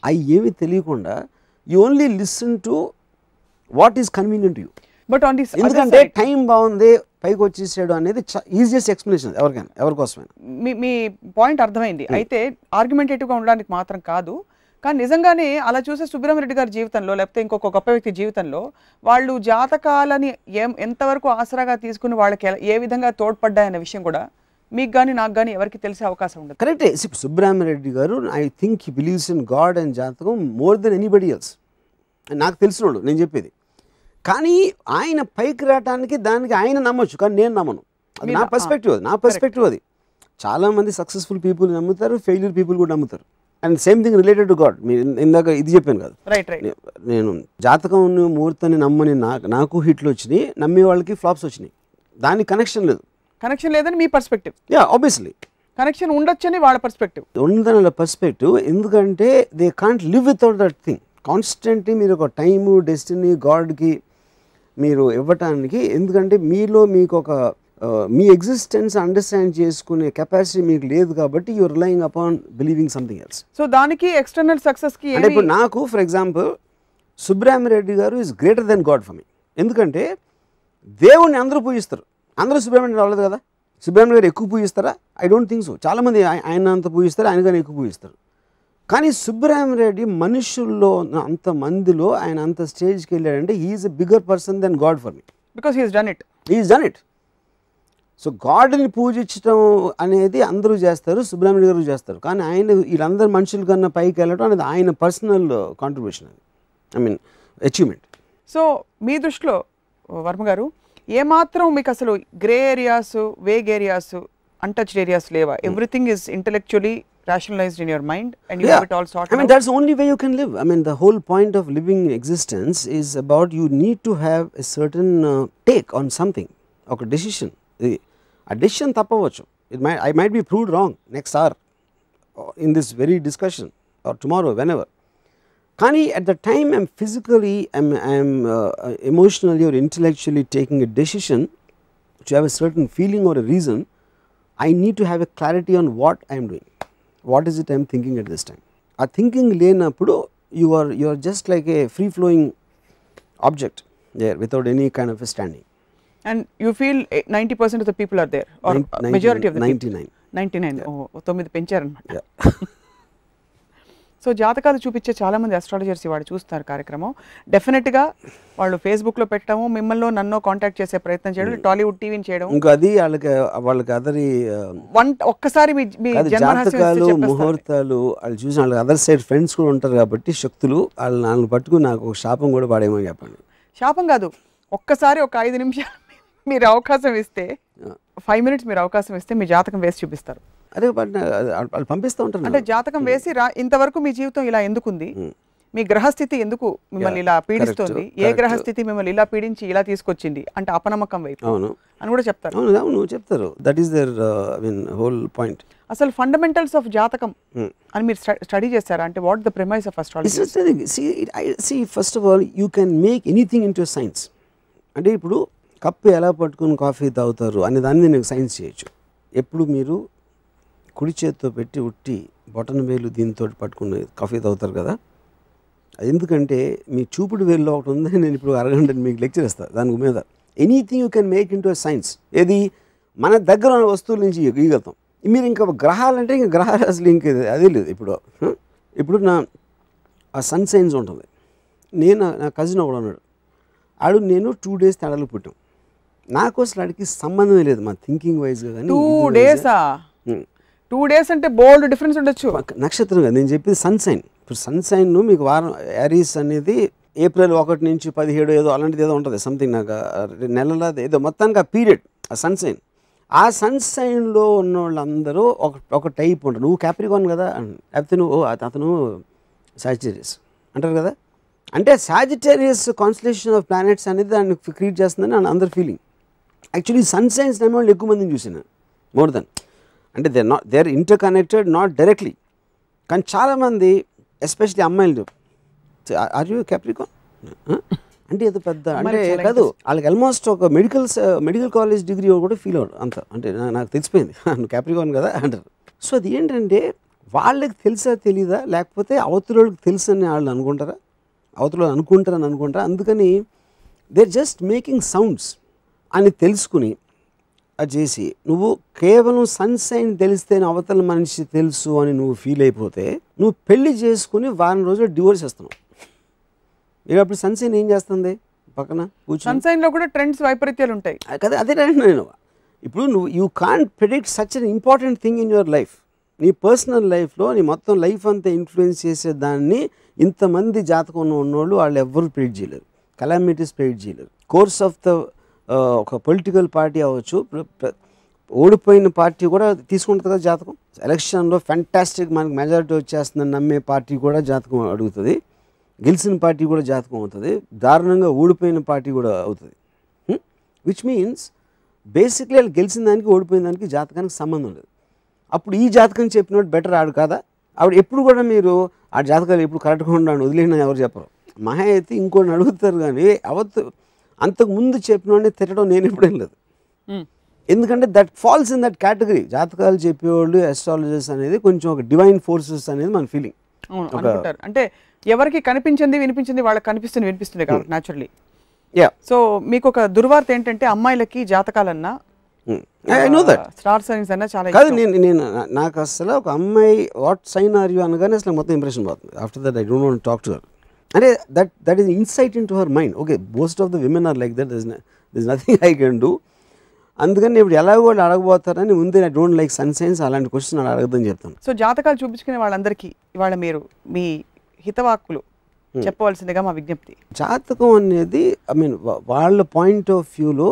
అవి ఏమీ తెలియకుండా you only listen to what is convenient you. But on this ఎందుకంటే టైం బాగుంది పైకి వచ్చేసాడు అనేది ఈజియెస్ట్ ఎక్స్ప్లెనేషన్ ఎవరికోసమైనా. మీ పాయింట్ అర్థమైంది. అయితే ఆర్గ్యుమెంటేటివ్గా ఉండడానికి మాత్రం కాదు, కానీ నిజంగానే అలా చూసే సుబ్రహ్మణ్యం రెడ్డి గారి జీవితంలో లేకపోతే ఇంకొక గొప్ప వ్యక్తి జీవితంలో వాళ్ళు జాతకాలని ఎంతవరకు ఆసరాగా తీసుకుని వాళ్ళకి ఏ విధంగా తోడ్పడ్డాయనే విషయం కూడా మీకు కానీ నాకు కానీ ఎవరికి తెలిసే అవకాశం ఉండదు. కరెక్టే. సుబ్రహ్మణ్యం రెడ్డి గారు I think he believes in God and జాతకం మోర్ దెన్ ఎనీబడి ఎల్స్, నాకు తెలిసినోడు నేను చెప్పేది. కానీ ఆయన పైకి రావడానికి దానికి ఆయన నమ్మొచ్చు, కానీ నేను నమ్మను. అది నా పర్స్పెక్టివ్ అది. చాలామంది సక్సెస్ఫుల్ పీపుల్ నమ్ముతారు, ఫెయిల్యూర్ పీపుల్ కూడా నమ్ముతారు. And same thing related to God. మీరు ఇందాక ఇది చెప్పాను కదా, నేను జాతకం ముహూర్తాన్ని నమ్మని నాకు హిట్లు వచ్చినాయి, నమ్మే వాళ్ళకి ఫ్లాప్స్ వచ్చినాయి. దానికి కనెక్షన్ లేదని మీ పర్స్పెక్టివ్. యా, ఆబ్వియస్లీ కనెక్షన్ ఉండొచ్చని వాళ్ళ పర్స్పెక్టివ్. ఎందుకంటే they can't live without that thing. Constantly మీరు ఒక టైము, డెస్టినీ, గాడ్కి మీరు ఇవ్వటానికి, ఎందుకంటే మీలో మీకు ఒక మీ ఎగ్జిస్టెన్స్ అండర్స్టాండ్ చేసుకునే కెపాసిటీ మీకు లేదు కాబట్టి you are relying upon believing something else. So దానికి ఎక్స్టర్నల్ సక్సెస్కి అంటే ఇప్పుడు నాకు ఫర్ ఎగ్జాంపుల్ సుబ్రహ్మణ్యం రెడ్డి గారు is greater then God for me. ఎందుకంటే దేవుణ్ణి అందరూ పూజిస్తారు, అందరూ సుబ్రహ్మణ్యం రాలేదు కదా. సుబ్రహ్మణ్యం గారు ఎక్కువ పూజిస్తారా? I don't think so. చాలామంది ఆయన అంత పూజిస్తారు, ఆయన కానీ ఎక్కువ పూజిస్తారు. కానీ సుబ్రహ్మణ్యం రెడ్డి మనుషుల్లో అంతమందిలో ఆయన అంత స్టేజ్కి వెళ్ళాడంటే he's a bigger person than God for me, because he's done it. So గాడ్ని పూజించడం అనేది అందరూ చేస్తారు, సుబ్రహ్మణ్యం గారు చేస్తారు. కానీ ఆయన వీళ్ళందరూ మనుషుల కన్నా పైకి వెళ్ళడం అనేది ఆయన పర్సనల్ కాంట్రిబ్యూషన్, అది ఐ మీన్ అచీవ్మెంట్. సో మీ దృష్టిలో వర్మ గారు ఏమాత్రం మీకు అసలు grey areas, vague areas, untouched areas లేవా? Everything is intellectually rationalized in your mind and you have it all sorted out. I mean, that's the only way you can live. I mean, the whole point of living existence is about you need to have a certain take on something, okay, decision. A decision tappavachu. I might be proved wrong next hour in this very discussion or tomorrow, whenever. Kani at the time I'm physically, I'm emotionally or intellectually taking a decision to have a certain feeling or a reason, I need to have a clarity on what I am doing. What is it I am thinking at this time? A thinking లేనప్పుడు you are just like a free flowing object there without any kind of a standing. And you feel 90% of the people are there, or majority of the 99. Oh, 9 పెంచారన్నమాట. So జాతకాలు చూపించే చాలామంది astrologers వాడు చూస్తున్నారు కార్యక్రమం. డెఫినెట్గా వాళ్ళు ఫేస్బుక్లో పెట్టడము, మిమ్మల్ని నన్ను కాంటాక్ట్ చేసే ప్రయత్నం చేయడం, టాలీవుడ్ టీవీని చేయడం, ఇంకా అది వాళ్ళకి అదరి ఒక్కసారి మీ జాతకాలు, ముహూర్తాలు వాళ్ళు చూసి వాళ్ళకి అదర్ సైడ్ ఫ్రెండ్స్ కూడా ఉంటారు కాబట్టి శక్తులు వాళ్ళని పట్టుకుని నాకు శాపం కూడా పాడేమని చెప్పండి. శాపం కాదు, ఒక్కసారి ఒక 5 నిమిషాలు మీరు అవకాశం ఇస్తే, 5 minutes మీరు అవకాశం ఇస్తే మీ జాతకం వేసి చూపిస్తారు. అదే వాళ్ళు పంపిస్తూ ఉంటారు. అంటే జాతకం వేసి ఇంతవరకు మీ జీవితం ఇలా ఎందుకుంది, మీ గ్రహస్థితి ఎందుకు మిమ్మల్ని ఇలా పీడిస్తుంది, ఏ గ్రహస్థితి మిమ్మల్ని ఇలా పీడించి ఇలా తీసుకొచ్చింది అంటే అపనమ్మకం వైపు అని కూడా చెప్తారు. అవును చెప్తారు. That is their whole point. అసలు ఫండమెంటల్స్ ఆఫ్ జాతకం అని మీరు స్టడీ చేస్తారా? అంటే what the premise of astrology? See, first of all, you can make anything into a science. అంటే ఇప్పుడు కప్పు ఎలా పట్టుకుని కాఫీ తాగుతారు అనే దాన్ని నేను సైన్స్ చేయొచ్చు. ఎప్పుడు మీరు కుడి చేతితో పెట్టి ఉట్టి బొటన వేలు దీంతో పట్టుకుని కాఫీ తాగుతారు కదా, ఎందుకంటే మీ చూపుడు వేలులో ఒకటి ఉందని నేను ఇప్పుడు అరగంట మీకు లెక్చర్ ఇస్తాను దాని మీద. Anything you can make into a science. ఏది మన దగ్గర ఉన్న వస్తువుల నుంచి ఇవ్వగలుగుతాం. మీరు ఇంకా గ్రహాలంటే ఇంకా గ్రహాలు అసలు ఇంక అదే లేదు. ఇప్పుడు నా ఆ సన్ సైన్స్ ఉంటుంది. నా కజిన్ ఒకడు ఉన్నాడు, ఆడు నేను 2 days తేడాలు పుట్టాం. నాకు అసలు ఆడికి సంబంధమే లేదు మా థింకింగ్ వైజ్గా. కానీ 2 days అంటే బోల్డ్ డిఫరెన్స్ ఉండొచ్చు. నక్షత్రం కదా నేను చెప్పేది, సన్ సైన్. ఇప్పుడు సన్ సైన్ మీకు వారం యారీస్ అనేది April 1 నుంచి 17 ఏదో అలాంటిది ఏదో ఉంటుంది సంథింగ్, నాకు నెలల ఏదో మొత్తానికి ఆ పీరియడ్ ఆ సన్ సైన్. ఆ సన్ సైన్లో ఉన్న వాళ్ళందరూ ఒక టైప్ ఉంటారు. నువ్వు క్యాప్రికాన్ కదా, లేకపోతే నువ్వు అతను సాజిటేరియస్ అంటారు కదా. అంటే సాజిటేరియస్ కాన్స్టలేషన్ ఆఫ్ ప్లానెట్స్ అనేది దాన్ని క్రియేట్ చేస్తుందని అందరు ఫీలింగ్. యాక్చువల్లీ సన్ సైన్స్ నమ్మే వాళ్ళు ఎక్కువ మందిని చూసాను, మోర్ దెన్. అంటే they are inter connected, not directly. కానీ చాలామంది ఎస్పెషలీ అమ్మాయిలు, ఆర్ యూ క్యాప్రికాన్ అంటే ఏదో పెద్ద అంటే కాదు, వాళ్ళకి ఆల్మోస్ట్ ఒక మెడికల్ కాలేజ్ డిగ్రీ కూడా ఫీల్ అవ్వడు అంత. అంటే నాకు తెలిసిపోయింది నువ్వు క్యాప్రికాన్ కదా అంటారు. సో అది ఏంటంటే వాళ్ళకి తెలుసా తెలీదా, లేకపోతే అవతలకి తెలుసు అని వాళ్ళు అనుకుంటారా, అవతల అనుకుంటారని అనుకుంటారా. అందుకని they are just making sounds అని తెలుసుకుని అది చేసి, నువ్వు కేవలం సన్ సైన్ తెలిస్తేనే అవతల మనిషి తెలుసు అని నువ్వు ఫీల్ అయిపోతే నువ్వు పెళ్లి చేసుకుని వారం రోజులు డివోర్స్ చేస్తున్నావు. ఇక అప్పుడు సన్ సైన్ ఏం చేస్తుంది పక్కన కూర్చొని? సన్ సైన్ లో కూడా ట్రెండ్స్ వైపరీత్యాలు ఉంటాయి కదా. అదే నేను ఇప్పుడు నువ్వు you can't predict such an important thing in your life. నీ పర్సనల్ లైఫ్లో నీ మొత్తం లైఫ్ అంతా ఇన్ఫ్లుయెన్స్ చేసే దాన్ని ఇంతమంది జాతకం ఉన్నోళ్ళు వాళ్ళు ఎవ్వరూ ప్రెడిక్ట్ చేయలేరు. కలామిటీస్ ప్రెడిక్ట్ చేయలేరు. కోర్స్ ఆఫ్ ద ఒక పొలిటికల్ పార్టీ అవ్వచ్చు, ఓడిపోయిన పార్టీ కూడా తీసుకుంటుంది కదా జాతకం. ఎలక్షన్లో ఫ్యాంటాస్టిక్ మనకి మెజారిటీ వచ్చేస్తుందని నమ్మే పార్టీ కూడా జాతకం అడుగుతుంది. గెలిచిన పార్టీ కూడా జాతకం అవుతుంది. దారుణంగా ఓడిపోయిన పార్టీ కూడా అవుతుంది. విచ్ మీన్స్ బేసిక్లీ వాళ్ళు గెలిచిన దానికి ఓడిపోయిన దానికి జాతకానికి సంబంధం లేదు. అప్పుడు ఈ జాతకం చెప్పినట్టు బెటర్ ఆడు కాదా? ఆవిడ ఎప్పుడు కూడా మీరు ఆ జాతకాలు ఎప్పుడు కరెక్ట్గా ఉండాలని వదిలేనా ఎవరు చెప్పరు. మహా అయితే ఇంకోటి అడుగుతారు. కానీ అంతకు ముందు చెప్పినోడిని తిట్టడం నేను ఎప్పుడేం లేదు. ఎందుకంటే that falls in that category. జాతకాలు చెప్పేవాళ్ళు అస్ట్రాలజర్స్ అనేది కొంచెం ఒక డివైన్ ఫోర్సెస్ అనేది మన ఫీలింగ్. అంటే ఎవరికి కనిపించింది వినిపించింది వాళ్ళకి కనిపిస్తుంది వినిపిస్తుంది కాబట్టి న్యాచురల్లీ. సో మీకు ఒక దుర్వార్త ఏంటంటే అమ్మాయిలకి జాతకాలన్నా స్టార్ సైన్స్ అన్నా చాలా కాదు. నేను నాకు అసలు ఒక అమ్మాయి వాట్ సైన్ ఆర్ యూ అనగానే అసలు మొత్తం ఇంప్రెషన్ పోతుంది. After that I don't want to talk to her. అంటే that is insight into her mind. Okay, most of the women are like that. This nothing I can do. అందుకని ఇప్పుడు ఎలాగో వాళ్ళు అడగబోతారని ముందే I don't like sun signs అలాంటి question అడగదని చెప్తాను. సో జాతకాలు చూపించుకునే వాళ్ళందరికీ ఇవాళ మీరు మీ హితవాక్కులు చెప్పవలసిందిగా మా విజ్ఞప్తి. జాతకం అనేది ఐ మీన్ వాళ్ళ పాయింట్ ఆఫ్ వ్యూలో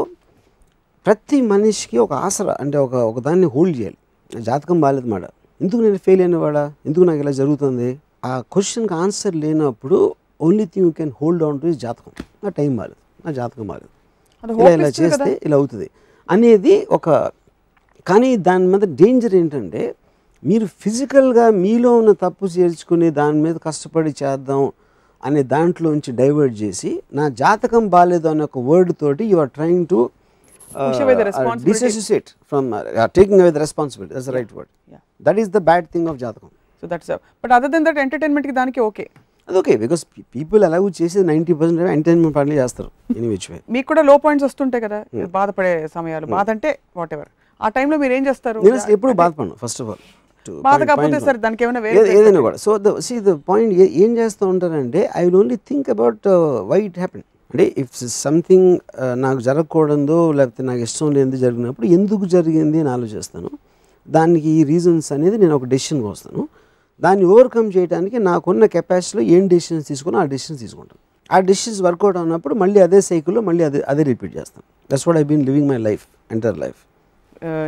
ప్రతి మనిషికి ఒక ఆసరా, అంటే ఒక దాన్ని హోల్డ్ చేయాలి. జాతకం బాగాలేదు మాట, ఎందుకు నేను ఫెయిల్ అయినవాడా, ఎందుకు నాకు ఇలా జరుగుతుంది, ఆ క్వశ్చన్కి ఆన్సర్ లేనప్పుడు only thing you can hold on to is జాతకం. నా టైం బాగాలేదు, నా జాతకం బాగాలేదు, ఇలా చేస్తే ఇలా అవుతుంది అనేది ఒక. కానీ దాని మీద డేంజర్ ఏంటంటే మీరు ఫిజికల్గా మీలో ఉన్న తప్పు చేర్చుకుని దాని మీద కష్టపడి చేద్దాం అనే దాంట్లోంచి డైవర్ట్ చేసి నా జాతకం బాగాలేదు అనే ఒక వర్డ్ తోటి you are trying to disassociate from taking away the responsibility. That's the right word. Yeah. That is the bad thing of jatakam. So that's but other than that entertainment ki daniki okay. That's okay because people allow chese 90% entertainment party చేస్తారు any which way. మీకు కూడా లో points వస్తుంటాయి కదా, బాధపడే సమయాలు. బాధ అంటే వాట్ ఎవర్ ఆ టైం లో మీరు ఏం చేస్తారు? నేను ఎప్పుడు బాధపడను ఫస్ట్ ఆఫ్ ఆల్. బాధ కాకపోతే సార్ దానికి ఏమైనా వేరే ఏదైనా కూడా. సో ద పాయింట్ ఏం చేస్తూ ఉంటారంటే I will only think about why it happen. అంటే ఇఫ్ సంథింగ్ నాకు జరగకూడదో లేకపోతే నాకు ఇష్టం లేనిది జరిగినప్పుడు ఎందుకు జరిగింది అని ఆలోచిస్తాను. దానికి ఈ రీజన్స్ అనేది నేను ఒక డెసిషన్కి వస్తాను. దాన్ని ఓవర్కమ్ చేయడానికి నాకున్న కెపాసిటీలో ఏం డెసిషన్స్ తీసుకున్నా ఆ డెసిషన్స్ తీసుకుంటాను. ఆ డెసిషన్స్ వర్కౌట్ అయినప్పుడు మళ్ళీ అదే సైకిల్లో మళ్ళీ అదే రిపీట్ చేస్తాను. That's what I been living my life, entire life.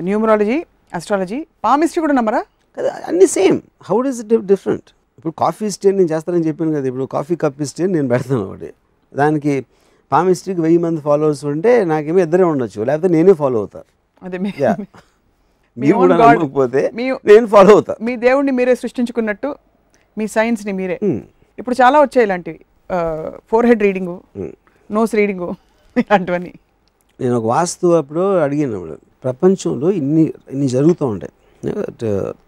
Numerology, astrology, palmistry కూడా నమ్మరా? కదా, అన్నీ same. How does it different? ఇప్పుడు కాఫీ స్టేన్ నేను చేస్తానని చెప్పాను కదా, ఇప్పుడు కాఫీ కప్ స్టేన్ నేను పెడతాను ఒకటి. దానికి పామిస్ట్రీకి 1000 మంది ఫాలోవర్స్ ఉంటే నాకేమో ఇద్దరే ఉండొచ్చు, లేకపోతే నేనే ఫాలో అవుతాను. అదే మీరు కూడా నమ్మకపోతే నేను ఫాలో అవుతా. మీ దేవుడిని మీరే సృష్టించుకున్నట్టు మీ సైన్స్ని మీరే. ఇప్పుడు చాలా వచ్చాయి ఇలాంటివి, forehead reading, nose reading, ఇలాంటివన్నీ. నేను ఒక వాస్తు అప్పుడు అడిగాను, ప్రపంచంలో ఇన్ని జరుగుతూ ఉంటాయి,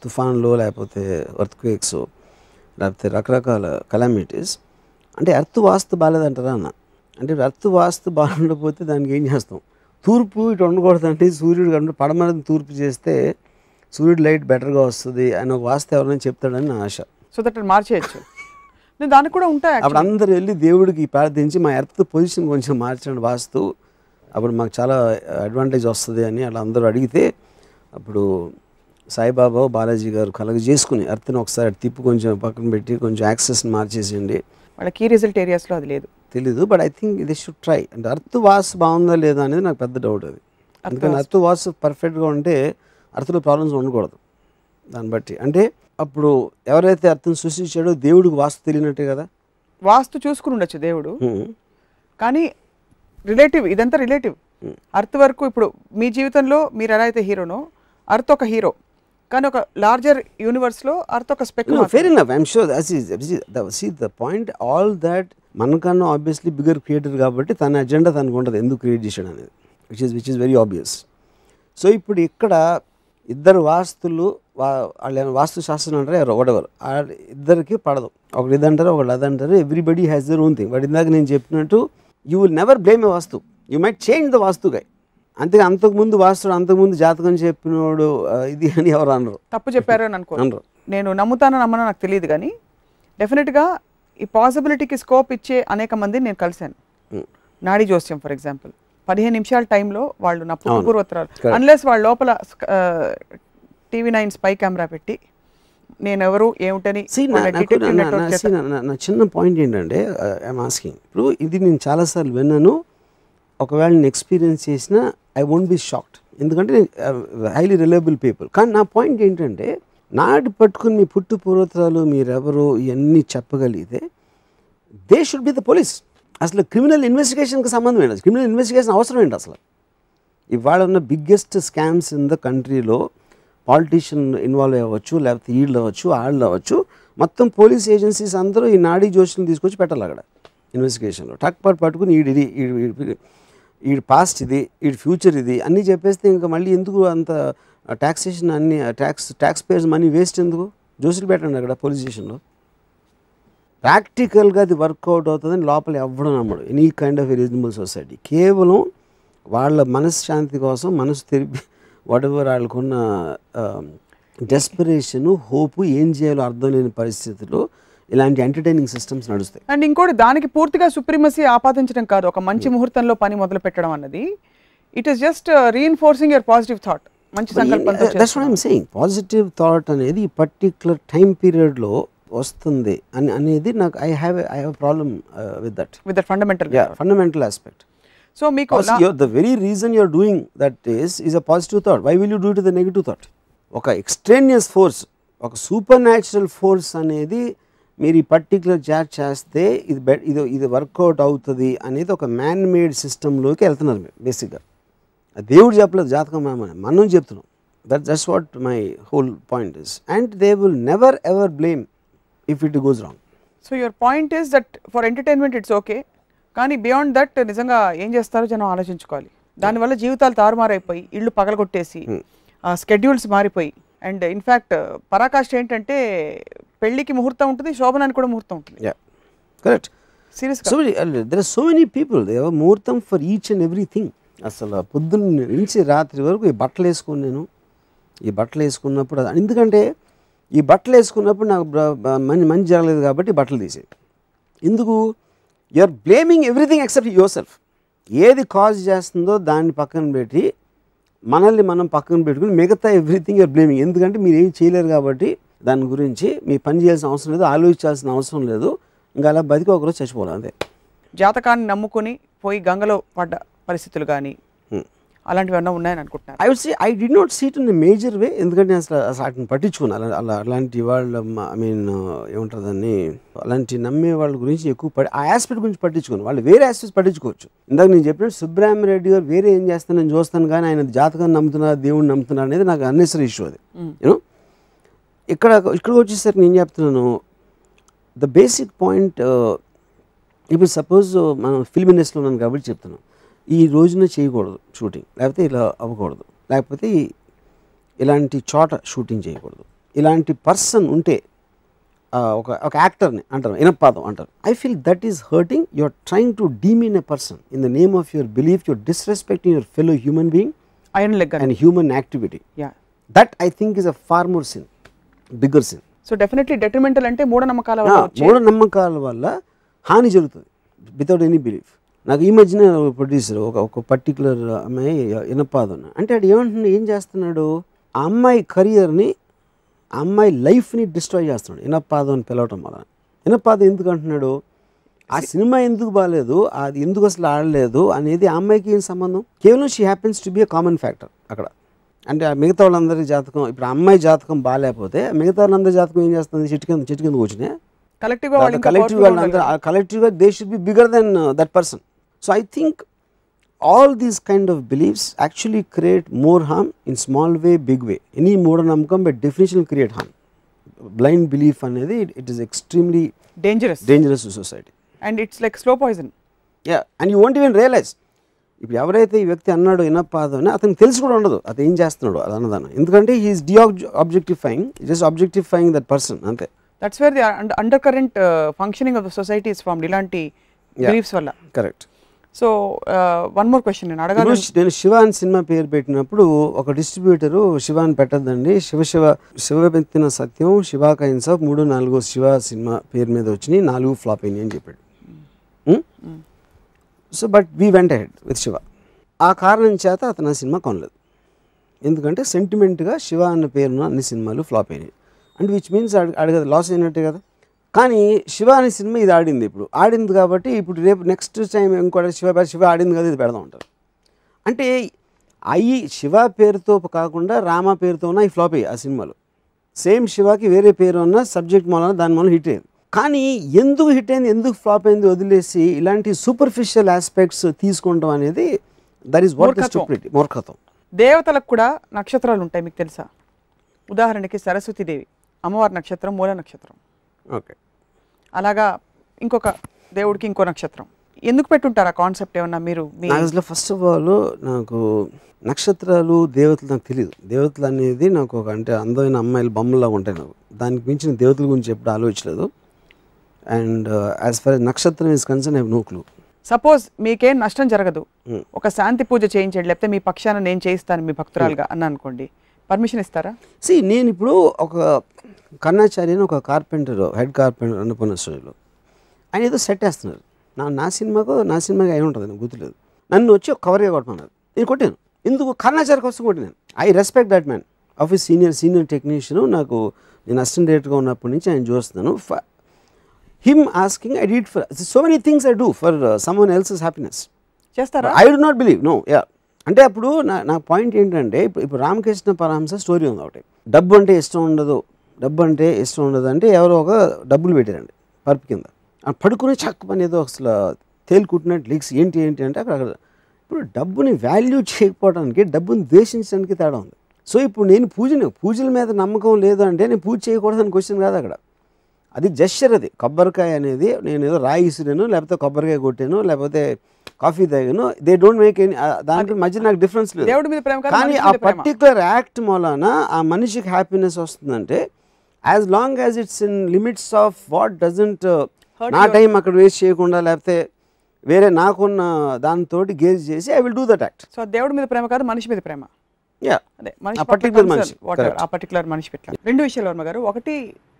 తుఫాన్లు లేకపోతే ఎర్త్క్వేక్స్ లేకపోతే రకరకాల కలామిటీస్. అంటే ఎర్త్ వాస్తు బాగాలేదంటారా అన్న. అంటే ఎర్త్ వాస్తు బాగుండకపోతే దానికి ఏం చేస్తాం? తూర్పు ఇటు ఉండకూడదంటే సూర్యుడు కంటే పడమర తూర్పు చేస్తే సూర్యుడు లైట్ బెటర్గా వస్తుంది అని ఒక వాస్తు ఎవరైనా చెప్తాడని నా ఆశ. So that మార్చేయచ్చు. దానికి కూడా ఉంటాయి. అప్పుడు అందరు వెళ్ళి దేవుడికి ప్రార్థించి మా ఎర్త్ పొజిషన్ కొంచెం మార్చండి వాస్తు, అప్పుడు మాకు చాలా అడ్వాంటేజ్ వస్తుంది అని అలా అందరూ అడిగితే అప్పుడు సాయిబాబా బాలాజీ గారు కలగజేసుకుని ఎర్త్ని ఒకసారి తిప్పి కొంచెం పక్కన పెట్టి కొంచెం యాక్సెస్ని మార్చేసేయండి. వాళ్ళ కీ రిజల్ట్ ఏరియాస్లో అది లేదు తెలీదు. But I think the should try. అంటే అర్త్ వాస్తు బాగుందా లేదా అనేది నాకు పెద్ద డౌట్ అది. అందుకని అర్త్ వాస్తు పర్ఫెక్ట్గా ఉంటే అర్త్లో ప్రాబ్లమ్స్ ఉండకూడదు. దాన్ని బట్టి అంటే అప్పుడు ఎవరైతే అర్థం సృష్టించాడో దేవుడికి వాస్తు తెలియనట్టే కదా. వాస్తు చూసుకుని ఉండొచ్చు దేవుడు, కానీ రిలేటివ్, ఇదంతా రిలేటివ్. అర్త్ వరకు ఇప్పుడు మీ జీవితంలో మీరు ఎలా అయితే హీరోనో అర్త్ ఒక హీరో, కానీ ఒక లార్జర్ యూనివర్స్లో అర్త్ ఒక speck. Fair enough, I'm sure. See the point all that మనకన్నా ఆబ్వియస్లీ బిగ్గర్ క్రియేటర్ కాబట్టి తన అజెండా తనకు ఉంటుంది ఎందుకు క్రియేట్ చేశాడు అనేది, which is very obvious. So ఇప్పుడు ఇక్కడ ఇద్దరు వాస్తులు వాళ్ళు వాస్తు శాస్త్రం అంటారు ఒకటెవరు ఇద్దరికి పడదు. ఒకటి ఇది అంటారు, ఒకటి అది అంటారు. Everybody has their own thing. But ఇందాక నేను చెప్పినట్టు you will never blame a vastu, you might change the vastu guy. అంతే, అంతకుముందు వాస్తుడు అంతకుముందు జాతకం చెప్పినోడు ఇది అని ఎవరు అనరు, తప్పు చెప్పారు అని అనరు. నేను నమ్ముతానో నమ్మనో నాకు తెలియదు, కానీ డెఫినెట్గా ఈ పాసిబిలిటీకి స్కోప్ ఇచ్చే అనేక మందిని నేను కలిశాను. నాడీ జోస్యం ఫర్ ఎగ్జాంపుల్, 15 నిమిషాల టైంలో వాళ్ళు నా పూర్వోత్తరాలు, అన్లెస్ వాళ్ళ లోపల TV9 స్పై కెమెరా పెట్టి నేను ఎవరు ఏమిటని. నా చిన్న పాయింట్ ఏంటంటే ఐఎమ్ ఆస్కింగ్, ఇప్పుడు ఇది నేను చాలాసార్లు విన్నాను, ఒకవేళ నేను ఎక్స్పీరియన్స్ చేసినా ఐ వోంట్ బి షాక్డ్, ఎందుకంటే హైలీ రిలయబుల్ పీపుల్. కానీ నా పాయింట్ ఏంటంటే నాటి పట్టుకుని మీ పుట్టు పూర్వోత్తరాలు మీరెవరు ఇవన్నీ చెప్పగలిగితే they should be the police. అసలు క్రిమినల్ ఇన్వెస్టిగేషన్కి సంబంధం ఏంటి, క్రిమినల్ ఇన్వెస్టిగేషన్ అవసరం ఏంటి అసలు? ఇవాళ ఉన్న బిగ్గెస్ట్ స్కామ్స్ ఇన్ ద కంట్రీలో పాలిటీషియన్ ఇన్వాల్వ్ అవ్వచ్చు, లేకపోతే వీళ్ళు అవ్వచ్చు, వాళ్ళు అవ్వచ్చు, మొత్తం పోలీస్ ఏజెన్సీస్ అందరూ ఈ నాడీ జోషిని తీసుకొచ్చి పెట్టాలి అక్కడ ఇన్వెస్టిగేషన్లో. పట్టుకుని ఈ పాస్ట్ ఇది, ఈ ఫ్యూచర్ ఇది అన్నీ చెప్పేస్తే ఇంకా మళ్ళీ ఎందుకు అంత ట్యాక్సేషన్, అన్ని ట్యాక్స్ పేయర్స్ మనీ వేస్ట్ ఎందుకు? జోషులు పెట్టండి అక్కడ పోలీస్ స్టేషన్లో. ప్రాక్టికల్గా అది వర్కౌట్ అవుతుందని లోపల ఎవ్వడం నమ్మడు any kind of reasonable society. కేవలం వాళ్ళ మనశ్శాంతి కోసం మనసు తెరిపి వాటెవర్ వాళ్ళకున్న డెస్పరేషను, హోపు, ఏం చేయాలో అర్థం లేని పరిస్థితుల్లో ఇలాంటి ఎంటర్టైనింగ్ సిస్టమ్స్ నడుస్తాయి. అండ్ ఇంకోటి, దానికి పూర్తిగా సుప్రీమసీ ఆపాదించడం కాదు, ఒక మంచి ముహూర్తంలో పని మొదలు పెట్టడం అన్నది it is just reinforcing your positive thought. మంచి సంకల్పంతో. That's what I am saying. Positive thought అనేది ఈ పర్టిక్యులర్ టైం పీరియడ్లో వస్తుంది అనేది నాకు I have problem with that fundamental aspect. So మీకు the very reason you are doing that is a positive thought. Why will you do it with a negative thought? ఒక extraneous force, ఒక super natural force అనేది మీరు ఈ particular Jat చేస్తే ఇది work out అవుతుంది అనేది ఒక మ్యాన్ మేడ్ సిస్టంలోకి వెళ్తున్నారు మీరు బేసిక్గా. దేవుడు చెప్పలేదు జాతకం మనం చెప్తున్నాం. That's what my whole point is. And they will never ever blame if it goes wrong. So your point is that for entertainment it's okay, కానీ బియాండ్ దట్ నిజంగా ఏం చేస్తారో జనం ఆలోచించుకోవాలి. దానివల్ల జీవితాలు తారుమారైపోయి, ఇళ్ళు పగలగొట్టేసి, స్కెడ్యూల్స్ మారిపోయి, అండ్ ఇన్ఫ్యాక్ట్ పరాకాష్ట ఏంటంటే పెళ్లికి ముహూర్తం ఉంటుంది, శోభనానికి కూడా ముహూర్తం ఉంటుంది. Correct. Serious. There are so many people, they have ముహూర్తం ఫర్ ఈచ్ అండ్ ఎవ్రీథింగ్. అసలు పొద్దున్న నుంచి రాత్రి వరకు ఈ బట్టలు వేసుకుని నేను ఈ బట్టలు వేసుకున్నప్పుడు, ఎందుకంటే ఈ బట్టలు వేసుకున్నప్పుడు నాకు మంచి జరగలేదు కాబట్టి బట్టలు తీసేది. ఎందుకు? You are blaming everything except yourself. ఏది కాజ్ చేస్తుందో దాన్ని పక్కన పెట్టి మనల్ని మనం పక్కన పెట్టుకుని మిగతా ఎవ్రీథింగ్ యూఆర్ బ్లేమింగ్. ఎందుకంటే మీరు ఏం చేయలేరు కాబట్టి దాని గురించి మీ పని చేయాల్సిన అవసరం లేదు, ఆలోచించాల్సిన అవసరం లేదు. ఇంకా అలా బతికి ఒకరోజు చచ్చిపోవాలి అంతే. జాతకాన్ని నమ్ముకొని పోయి గంగలో పడ్డ పరిస్థితులు కానీ అలాంటివి ఏమన్నా ఉన్నాయని అనుకుంటున్నాను. I would say I'd not see it in a major way. ఎందుకంటే అసలు వాటిని పట్టించుకున్నాను. అలాంటి వాళ్ళ ఐ మీన్ ఏమంటారు దాన్ని, అలాంటి నమ్మే వాళ్ళ గురించి ఎక్కువ ఆ ఆస్పెక్ట్ గురించి పట్టించుకోను. వాళ్ళు వేరే ఆస్పెక్ట్స్ పట్టించుకోవచ్చు. ఇందాక నేను చెప్పినట్టు సుబ్రహ్మరెడ్డి గారు వేరే ఏం చేస్తాను నేను చూస్తాను, కానీ ఆయన జాతకాన్ని నమ్ముతున్నారు, దేవుడిని నమ్ముతున్నారు అనేది నాకు అన్నెసరీ ఇష్యూ. అది యూనో ఇక్కడికి వచ్చేసరికి నేను చెప్తున్నాను ద బేసిక్ పాయింట్. ఇప్పుడు సపోజ్ మనం ఫిల్మ్ ఇండస్ట్రీలో ఉన్నాను కాబట్టి చెప్తున్నాను, ఈ రోజున చేయకూడదు షూటింగ్, లేకపోతే ఇలా అవ్వకూడదు, లేకపోతే ఇలాంటి చోట షూటింగ్ చేయకూడదు, ఇలాంటి పర్సన్ ఉంటే ఒక యాక్టర్ని అంటారు, ఇనపాదం అంటారు. I feel that is hurting. You are trying to demean a person in the name of your belief. Your disrespecting your fellow human being and human activity. That I think is a far more sin, bigger sin. So definitely detrimental అంటే మూఢనమ్మకాల వల్ల హాని జరుగుతుంది without any belief. నాకు ఈ మధ్యన producer ఒక particular అమ్మాయి ఇనపాదం అంటే అది ఏం చేస్తున్నాడు, ఆ అమ్మాయి కెరియర్ని, ఆ అమ్మాయి లైఫ్ని డిస్ట్రాయ్ చేస్తున్నాడు ఇనపాదం అని పిలవటం వల్ల. ఇనపాదం ఎందుకు అంటున్నాడు, ఆ సినిమా ఎందుకు బాగాలేదు, అది ఎందుకు అసలు ఆడలేదు అనేది ఆ అమ్మాయికి ఏం సంబంధం. కేవలం she happens to be a common factor అక్కడ. అంటే మిగతా వాళ్ళందరి జాతకం, ఇప్పుడు ఆ అమ్మాయి జాతకం బాగాలేకపోతే మిగతా వాళ్ళందరి జాతకం ఏం చేస్తుంది, చెట్టు కింద కూర్చునే కలెక్టివ్గా they should be bigger than that person. So I think all these kind of beliefs actually create more harm in small way, big way. Any మూఢనమ్మకం by definition create harm. Blind belief అనేది it is extremely dangerous to society. And it's like slow poison. Yeah, and you won't even realize. ఇప్పుడు ఎవరైతే ఈ వ్యక్తి అన్నాడో ఇనపాదం అని అతనికి తెలిసి కూడా ఉండదు అతను ఏం చేస్తున్నాడు అది అన్నదాన్ని. ఎందుకంటే he is objectifying, just objectifying that person అంతే. That's where the undercurrent functioning of the society is formed ఇలాంటి beliefs వల్ల. Correct. So one more question నేను అడగాలి. నేను శివ అని సినిమా పేరు పెట్టినప్పుడు ఒక డిస్ట్రిబ్యూటరు శివ అని పెట్టద్దండి, శివపెత్తిన సత్యం, శివాకైన్స్ ఆఫ్ 3-4 శివ సినిమా పేరు మీద వచ్చినాయి, 4 ఫ్లాప్ అయినాయి అని చెప్పాడు. So but we went head with Shiva. ఆ కారణం చేత అతను ఆ సినిమా కొనలేదు. ఎందుకంటే సెంటిమెంట్గా శివ అన్న పేరున్న అన్ని సినిమాలు ఫ్లాప్ అయినాయి. అంటే విచ్ మీన్స్ అడగదు లాస్ అయినట్టే కదా. కానీ శివ అనే సినిమా ఇది ఆడింది, ఇప్పుడు ఆడింది కాబట్టి ఇప్పుడు రేపు నెక్స్ట్ టైం ఇంకోటి శివ ఆడింది కదా ఇది పెడదాం అంటారు. అంటే అవి శివ పేరుతో కాకుండా రామ పేరుతో ఉన్న ఈ ఫ్లాప్ అయ్యాయి ఆ సినిమాలు. సేమ్ శివకి వేరే పేరు ఉన్న సబ్జెక్ట్ మూలన దాని మూలన హిట్ అయ్యింది. కానీ ఎందుకు హిట్ అయింది, ఎందుకు ఫ్లాప్ అయింది వదిలేసి ఇలాంటి సూపర్ఫిషియల్ ఆస్పెక్ట్స్ తీసుకుంటాం అనేది that is what is stupidity, మూర్ఖత్వం. దేవతలకు కూడా నక్షత్రాలు ఉంటాయి మీకు తెలుసా? ఉదాహరణకి సరస్వతీదేవి అమ్మవారి నక్షత్రం మూల నక్షత్రం. ఓకే, అలాగా ఇంకొక దేవుడికి ఇంకో నక్షత్రం. ఎందుకు పెట్టుంటారు ఆ కాన్సెప్ట్ ఏమన్నా మీరు? అసలు ఫస్ట్ ఆఫ్ ఆల్ నాకు నక్షత్రాలు దేవతలు నాకు తెలియదు. దేవతలు అనేది నాకు ఒక అంటే అందమైన అమ్మాయిలు బొమ్మలాగా ఉంటాయి నాకు. దానికి మించిన దేవతల గురించి ఎప్పుడు ఆలోచించలేదు. అండ్ యాజ్ ఫర్ నక్షత్రం is concern I have no clue. Suppose మీకేం నష్టం జరగదు, ఒక శాంతి పూజ చేయించండి, లేకపోతే మీ పక్షాన నేను చేయిస్తాను మీ భక్తురాలుగా అన్న అనుకోండి, పర్మిషన్ ఇస్తారా? నేను ఇప్పుడు ఒక కన్నాచార్య అని ఒక కార్పెంటర్, హెడ్ కార్పెంటర్ అన్నపూర్ణ స్టూడియోలో ఆయన ఏదో సెట్ వేస్తున్నారు. నా సినిమాకి అయి ఉంటుంది, నాకు గుర్తులేదు. నన్ను వచ్చి ఒక కవర్గా కొట్టమన్నారు, నేను కొట్టాను. ఎందుకు? కన్నాచార్య కోసం కొట్టినాను. I respect that man of ఈ సీనియర్ టెక్నీషియన్. నాకు నేను అసిస్టెంట్ డైరెక్టర్గా ఉన్నప్పటి నుంచి ఆయన చూస్తున్నాను. Him asking I did for so many things I do for someone else's happiness. చేస్తారా? I do not believe, no. Yeah, అంటే అప్పుడు నా పాయింట్ ఏంటంటే ఇప్పుడు రామకృష్ణ పరమహంస స్టోరీ ఉంది ఒకటి. డబ్బు అంటే ఇష్టం ఉండదు అంటే ఎవరో ఒక డబ్బులు పెట్టారండి పరుపు కింద, పడుకునే చక్క పని ఏదో అసలు తేలికుట్టినట్టు లీక్స్ ఏంటి అంటే అక్కడ ఇప్పుడు డబ్బుని వాల్యూ చేయకపోవడానికి డబ్బుని ద్వేషించడానికి తేడా ఉంది. సో ఇప్పుడు నేను పూజల మీద నమ్మకం లేదు అంటే నేను పూజ చేయకూడదని క్వశ్చన్ కాదు అక్కడ. అది జెస్చర్. అది కొబ్బరికాయ అనేది నేను ఏదో రాయి ఇసిరాను, లేకపోతే కొబ్బరికాయ కొట్టాను, లేకపోతే కాఫీ తాగాను, దే డోంట్ మేక్ ఎనీ, దానికి మధ్య నాకు డిఫరెన్స్ లేదు. కానీ ఆ పర్టికులర్ యాక్ట్ మూలాన ఆ మనిషికి హ్యాపీనెస్ వస్తుందంటే as long as it's in limits of what doesn't నా టైం అక్కడ వేస్ట్ చేయకుండా, లేకపోతే వేరే నాకున్న దాంతో గేజ్ చేసి I will do that act. So దేవుడి మీద ప్రేమ కాదు, మనిషి మీద ప్రేమ. అదే ఆ పర్టికులర్ మనిషి పెట్టాలి. 2 విషయాలు వర్మ గారు. ఒకటి,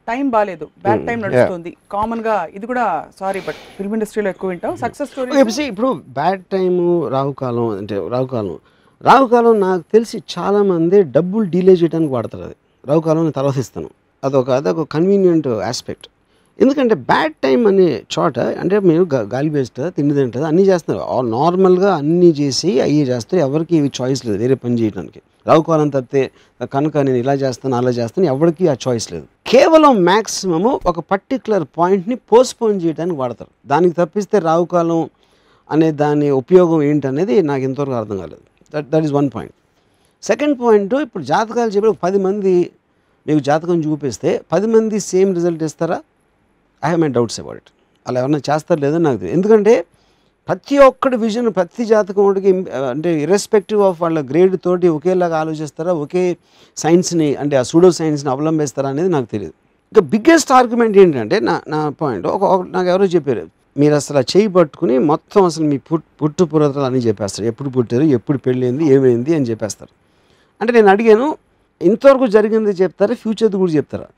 టైం బాగాలేదు, బ్యాడ్ టైం నడుస్తుంది. కామన్ గా ఇది కూడా సారీ బట్ ఫిల్మ్ ఇండస్ట్రీలో ఎక్కువ వింటాం సక్సెస్ స్టోరీ. ఇప్పుడు బ్యాడ్ టైం, రాహుకాలం అంటే రాహుకాలం నాకు తెలిసి చాలా మంది డబ్బులు డీలే చేయడానికి వాడతారు. అది రాహుకాలం నేను తర్వాత ఇస్తాను. అదొక కన్వీనియంట్ ఆస్పెక్ట్. ఎందుకంటే బ్యాడ్ టైం అనే చోట అంటే మీరు గాలి వేస్తుంది, తిండి తింటుంది, అన్నీ చేస్తున్నారు. నార్మల్గా అన్నీ చేసి అయ్యే చేస్తారు. ఎవరికి ఇవి చాయిస్ లేదు వేరే పని చేయడానికి. రావుకాలం తప్పితే కనుక నేను ఇలా చేస్తాను అలా చేస్తాను, ఎవరికి ఆ చాయిస్ లేదు. కేవలం మ్యాక్సిమము ఒక పర్టికులర్ పాయింట్ని పోస్ట్పోన్ చేయడానికి వాడతారు. దానికి తప్పిస్తే రావుకాలం అనే దాని ఉపయోగం ఏంటనేది నాకు ఇంతవరకు అర్థం కాలేదు. That is 1 point. Second point, ఇప్పుడు జాతకాలు చెప్పి 10 మంది మీకు జాతకం చూపిస్తే 10 మంది సేమ్ రిజల్ట్ ఇస్తారా? I have my doubts about it. అలా ఎవరైనా చేస్తారు లేదని నాకు తెలియదు. ఎందుకంటే ప్రతి ఒక్కటి విజన్, ప్రతి జాతకం ఒకటికి అంటే ఇర్రెస్పెక్టివ్ ఆఫ్ వాళ్ళ గ్రేడ్ తోటి ఒకేలాగా ఆలోచిస్తారా, ఒకే సైన్స్ని అంటే ఆ సూడో సైన్స్ని అవలంబిస్తారా అనేది నాకు తెలియదు. ఇంకా బిగ్గెస్ట్ ఆర్గ్యుమెంట్ ఏంటంటే నా పాయింట్ నాకు ఎవరో చెప్పారు, మీరు అసలు చేయి పట్టుకుని మొత్తం అసలు మీ పుట్టు పురాతనలు అన్నీ చెప్పేస్తారు, ఎప్పుడు పుట్టారు, ఎప్పుడు పెళ్ళైంది, ఏమైంది అని చెప్పేస్తారు. అంటే నేను అడిగాను, ఇంతవరకు జరిగింది చెప్తారా, ఫ్యూచర్ది కూడా చెప్తారా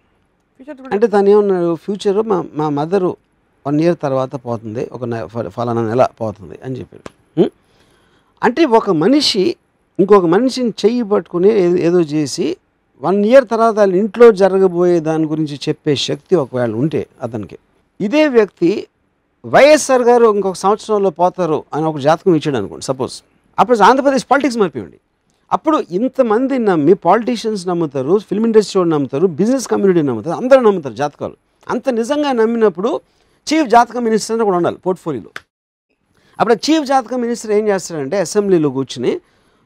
అంటే తను ఏమన్నాడు, ఫ్యూచర్ మా మదరు 1 year తర్వాత పోతుంది, ఒక ఫలానా నెల పోతుంది అని చెప్పాడు. అంటే ఒక మనిషి ఇంకొక మనిషిని చెయ్యి పట్టుకుని ఏదో చేసి 1 year తర్వాత వాళ్ళ ఇంట్లో జరగబోయే దాని గురించి చెప్పే శక్తి ఒకవేళ ఉంటే అతనికి, ఇదే వ్యక్తి వైఎస్ఆర్ గారు ఇంకొక సంవత్సరంలో పోతారు అని ఒక జాతకం ఇచ్చాడు అనుకోండి సపోజ్, అప్పుడు ఆంధ్రప్రదేశ్ పాలిటిక్స్ మారిపోయింది. అప్పుడు ఇంతమంది నమ్మి, పాలిటీషియన్స్ నమ్ముతారు, ఫిల్మ్ ఇండస్ట్రీ వాళ్ళు నమ్ముతారు, బిజినెస్ కమ్యూనిటీ నమ్ముతారు, అందరూ నమ్ముతారు జాతకాలు. అంత నిజంగా నమ్మినప్పుడు చీఫ్ జాతక మినిస్టర్ అని కూడా ఉండాలి పోర్ట్ఫోలియోలో. అప్పుడు చీఫ్ జాతక మినిస్టర్ ఏం చేస్తాడంటే అసెంబ్లీలో కూర్చుని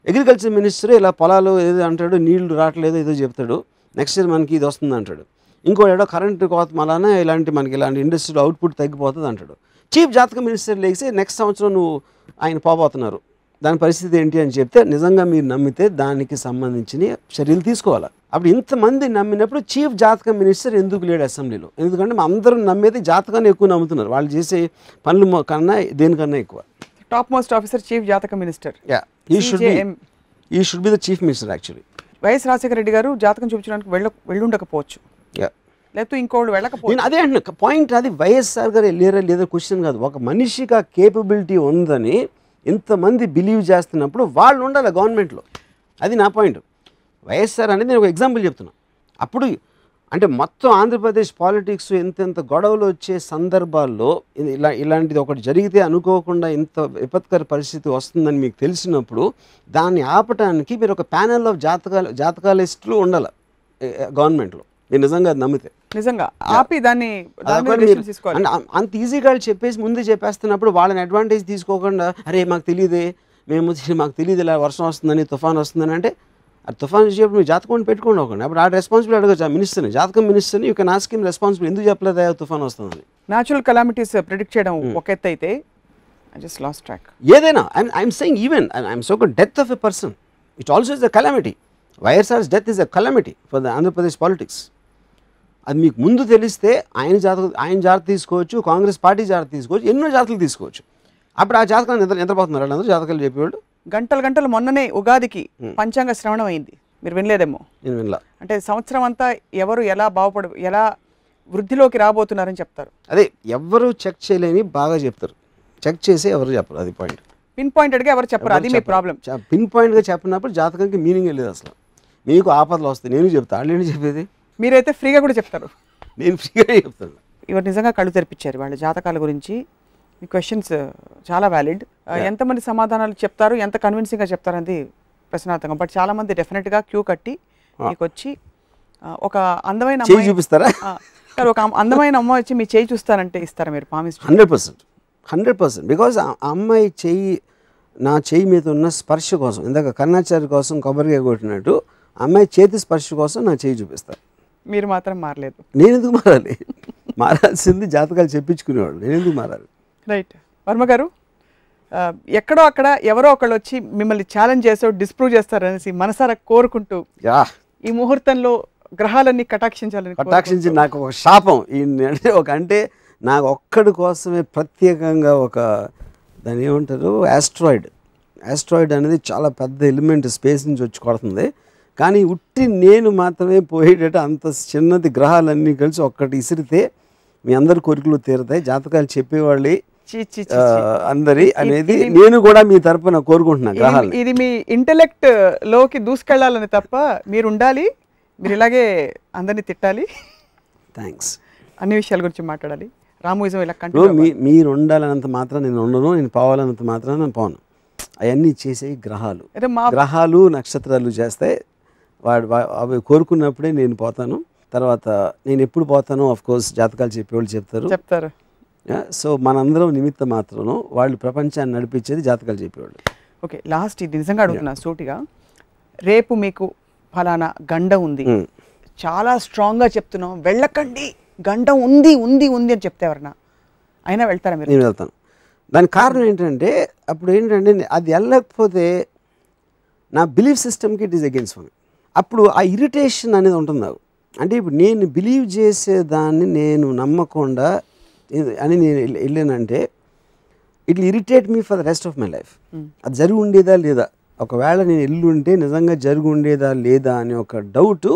అగ్రికల్చర్ మినిస్టర్ ఇలా పొలాలు ఏదో అంటాడు, నీళ్లు రావట్లేదు ఏదో చెప్తాడు, నెక్స్ట్ ఇయర్ మనకి ఇది వస్తుంది అంటాడు. ఇంకోటి ఏడో కరెంటు కోత మలానే మనకి ఇలాంటి ఇండస్ట్రీలో అవుట్పుట్ తగ్గిపోతుంది అంటాడు. చీఫ్ జాతక మినిస్టర్ లేచి నెక్స్ట్ సంవత్సరం నువ్వు ఆయన పోబోతున్నారు, దాని పరిస్థితి ఏంటి అని చెప్తే నిజంగా మీరు నమ్మితే దానికి సంబంధించిన చర్యలు తీసుకోవాలి. అప్పుడు ఇంతమంది నమ్మినప్పుడు చీఫ్ జాతక మినిస్టర్ ఎందుకు లేడు అసెంబ్లీలో? ఎందుకంటే అందరూ నమ్మేది జాతకాన్ని ఎక్కువ నమ్ముతున్నారు, వాళ్ళు చేసే పనులు కన్నా దేనికన్నా ఎక్కువ. టాప్ మోస్ట్ ఆఫీసర్ చీఫ్ జాతక minister, he should be the chief minister actually. YS Rajasekhara Reddy గారు జాతకం చూపించడానికి వెళ్ళుండకపోవచ్చు, లేకపోతే ఇంకోళ్ళు వెళ్ళకపోవచ్చు. నేను అదే అంటున్నా పాయింట్, అది వైఎస్ఆర్ గారు లేదా క్వశ్చన్ కాదు, ఒక మనిషికి ఆ కేపబిలిటీ ఉందని ఇంతమంది బిలీవ్ చేస్తున్నప్పుడు వాళ్ళు ఉండాలి గవర్నమెంట్లో, అది నా పాయింట్. వైఎస్ఆర్ అనేది నేను ఒక ఎగ్జాంపుల్ చెప్తున్నా. అప్పుడు అంటే మొత్తం ఆంధ్రప్రదేశ్ పాలిటిక్స్ ఎంతెంత గొడవలు వచ్చే సందర్భాల్లో ఇలాంటిది ఒకటి జరిగితే అనుకోకుండా ఇంత విపత్కర పరిస్థితి వస్తుందని మీకు తెలిసినప్పుడు దాన్ని ఆపటానికి మీరు ఒక ప్యానెల్ ఆఫ్ జాతకాలిస్టులు ఉండాలి గవర్నమెంట్లో, మీరు నిజంగా నమ్మితే. నిజంగా ఆపి దాన్ని అంత ఈజీగా చెప్పేసి ముందే చెప్పేస్తున్నప్పుడు వాళ్ళని అడ్వాంటేజ్ తీసుకోకుండా, అరే మాకు తెలియదే, మాకు తెలియదు ఇలా వర్షం వస్తుందని, తుఫాన్ వస్తుందని, అంటే అది తుఫాన్ చెప్పి మీరు జాతకం పెట్టుకోండి అవ్వకండి. అప్పుడు ఆ రెస్పాన్సిబిలిటీ అడగచ్చు ఆ మినిస్టర్ని, జాతకం మినిస్టర్ని, you can ask him responsibility, ఎందుకు చెప్పలేదా తుఫాన్ వస్తుందని. న్యాచురల్ కలామిటీస్ ప్రిడిక్ట్ చేయడం ఒక ఎత్తు అయితే, ఐ జస్ట్ లాస్ట్ ట్రాక్. ఏదైనా I'm saying even I'm so death of a person, it also is a calamity. YSR's death is a calamity for the Andhra Pradesh politics. అది మీకు ముందు తెలిస్తే ఆయన జాగ్రత్త తీసుకోవచ్చు, కాంగ్రెస్ పార్టీ జాగ్రత్త తీసుకోవచ్చు, ఎన్నో జాగ్రత్తలు తీసుకోవచ్చు. అప్పుడు ఆ జాతకాలు నిద్రపోతున్నారు వాళ్ళందరూ జాతకాలు చెప్పేవాళ్ళు. గంటలు మొన్ననే ఉగాదికి పంచాంగ శ్రవణం అయింది, మీరు వినలేదేమో. నేను వినలా. అంటే సంవత్సరం అంతా ఎవరు ఎలా వృద్ధిలోకి రాబోతున్నారని చెప్తారు. అదే ఎవరు చెక్ చేయలేని బాగా చెప్తారు, చెక్ చేసి ఎవరు చెప్పరు, అది పాయింట్. పిన్ పాయింటెడ్గా ఎవరు చెప్పరు, అది మీ ప్రాబ్లం. పిన్ పాయింట్గా చెప్పినప్పుడు జాతకానికి మీనింగ్ లేదు అసలు. మీకు ఆపదలు వస్తాయి నేను చెప్తా, వాళ్ళు ఏంటి చెప్పేది? మీరైతే ఫ్రీగా కూడా చెప్తారు. నేను ఫ్రీగా చెప్తాను. ఇవాళ నిజంగా కళ్ళు తెరిపించారు వాళ్ళ జాతకాల గురించి. మీ క్వశ్చన్స్ చాలా వ్యాలిడ్. ఎంతమంది సమాధానాలు చెప్తారు, ఎంత కన్విన్సింగ్గా చెప్తారు అనేది ప్రశ్నార్థకం. బట్ చాలామంది డెఫినెట్గా క్యూ కట్టి మీకు వచ్చి ఒక అందమైన అమ్మాయి చూపిస్తారా? ఒక అందమైన అమ్మాయి వచ్చి మీ చేయి చూస్తారంటే ఇస్తారా మీరు? ప్రామిస్. 100%. బికాజ్ ఆ అమ్మాయి చెయ్యి నా చెయ్యి మీద ఉన్న స్పర్శ కోసం, ఇందాక కర్ణాచారి కోసం కొబ్బరిగా కొట్టినట్టు అమ్మాయి చేతి స్పర్శ కోసం నా చెయ్యి చూపిస్తారు. మీరు మాత్రం మారలేదు. నేను ఎందుకు మారాలి? మారాల్సింది జాతకాలు చెప్పించుకునేవాడు, నేను ఎందుకు మారాలి? రైట్. వర్మ గారు, ఎక్కడో అక్కడ ఎవరో ఒకళ్ళు వచ్చి మిమ్మల్ని ఛాలెంజ్ చేసో డిస్ప్రూవ్ చేస్తారనేసి మనసారా కోరుకుంటూ ఈ ముహూర్తంలో గ్రహాలన్నీ కటాక్షించి నాకు ఒక శాపం అంటే నాకు ఒక్కడి కోసమే ప్రత్యేకంగా ఒక దాని ఏమంటారు ఆస్ట్రాయిడ్ అనేది చాలా పెద్ద ఎలిమెంట్, స్పేస్ నుంచి వచ్చి కొడుతుంది. కానీ ఉట్టి నేను మాత్రమే పోయేటట్టు అంత చిన్నది గ్రహాలన్నీ కలిసి ఒక్కటి ఇసిరితే మీ అందరి కోరికలు తీరుతాయి, జాతకాలు చెప్పేవాళ్ళు అందరి అనేది నేను కూడా మీ తరపున కోరుకుంటున్నా. గ్రహాలు ఇది మీ ఇంటెలెక్ట్ లోకి దూసుకెళ్లాలని తప్ప మీరు ఉండాలి, మీరు ఇలాగే అందరినీ తిట్టాలి, థ్యాంక్స్, అన్ని విషయాల గురించి మాట్లాడాలి. రామోయిజం ఇలా కంటిన్యూ. మీరు ఉండాలన్నంత మాత్రం నేను ఉండను, నేను పోవాలన్నంత మాత్రం నేను పోను. అవన్నీ చేసే గ్రహాలు నక్షత్రాలు చేస్తే అవి కోరుకున్నప్పుడే నేను పోతాను. తర్వాత నేను ఎప్పుడు పోతానో ఆఫ్ కోర్స్ జాతకాలు చెప్పేవాళ్ళు చెప్తారు. సో మనందరం నిమిత్త మాత్రం, వాళ్ళు ప్రపంచాన్ని నడిపించేది జాతకాలు చెప్పేవాళ్ళు. ఓకే, లాస్ట్ ఇది నిజంగా అడుగుతున్నా సూటిగా, రేపు మీకు ఫలానా గండం ఉంది, చాలా స్ట్రాంగ్గా చెప్తున్నాం, వెళ్ళకండి, గండం ఉంది అని చెప్తే ఎవరన్నా అయినా వెళ్తారా మీరు? నేను వెళ్తాను. దానికి కారణం ఏంటంటే అప్పుడు ఏంటంటే అది వెళ్ళకపోతే నా బిలీఫ్ సిస్టమ్కి ఇట్ ఈస్ అగేన్స్ట్ మీ. అప్పుడు ఆ ఇరిటేషన్ అనేది ఉంటుంది నాకు. అంటే ఇప్పుడు నేను బిలీవ్ చేసేదాన్ని నేను నమ్మకుండా అని నేను వెళ్ళానంటే it irritate me for the rest of my life. అది జరిగి ఉండేదా లేదా, ఒకవేళ నేను ఎల్లుంటే నిజంగా జరిగి ఉండేదా లేదా అనే ఒక డౌట్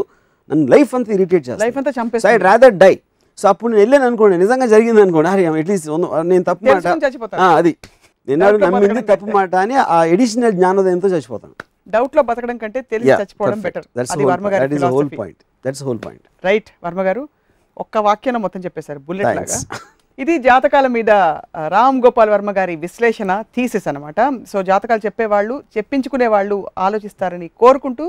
నన్ను లైఫ్ అంతా ఇరిటేట్ చేస్తాను. లైఫ్ అంతా చంపేస్తుంది. So I rather die. So అప్పుడు నేను వెళ్ళాను అనుకోండి, నిజంగా జరిగింది అనుకోండి, అరే అట్లీస్ట్ నేను తప్పు మాట అది నేను నమ్మింది తప్పు మాట అని ఆ ఎడిషనల్ జ్ఞానోదయంతో చచ్చిపోతాను. డౌట్ లో బతకడం కంటే తెలిసి చచ్చిపోవడం బెటర్. అది వర్మ గారి ఫిలాసఫీ. రైట్ వర్మ గారు ఒక్క వాక్యాన్ని మొత్తం చెప్పేశారు బుల్లెట్ లాగా. ఇది జాతకాల మీద రామ్ గోపాల్ వర్మ గారి విశ్లేషణ థీసిస్ అనమాట. సో జాతకాలు చెప్పేవాళ్ళు చెప్పించుకునే వాళ్ళు ఆలోచిస్తారని కోరుకుంటూ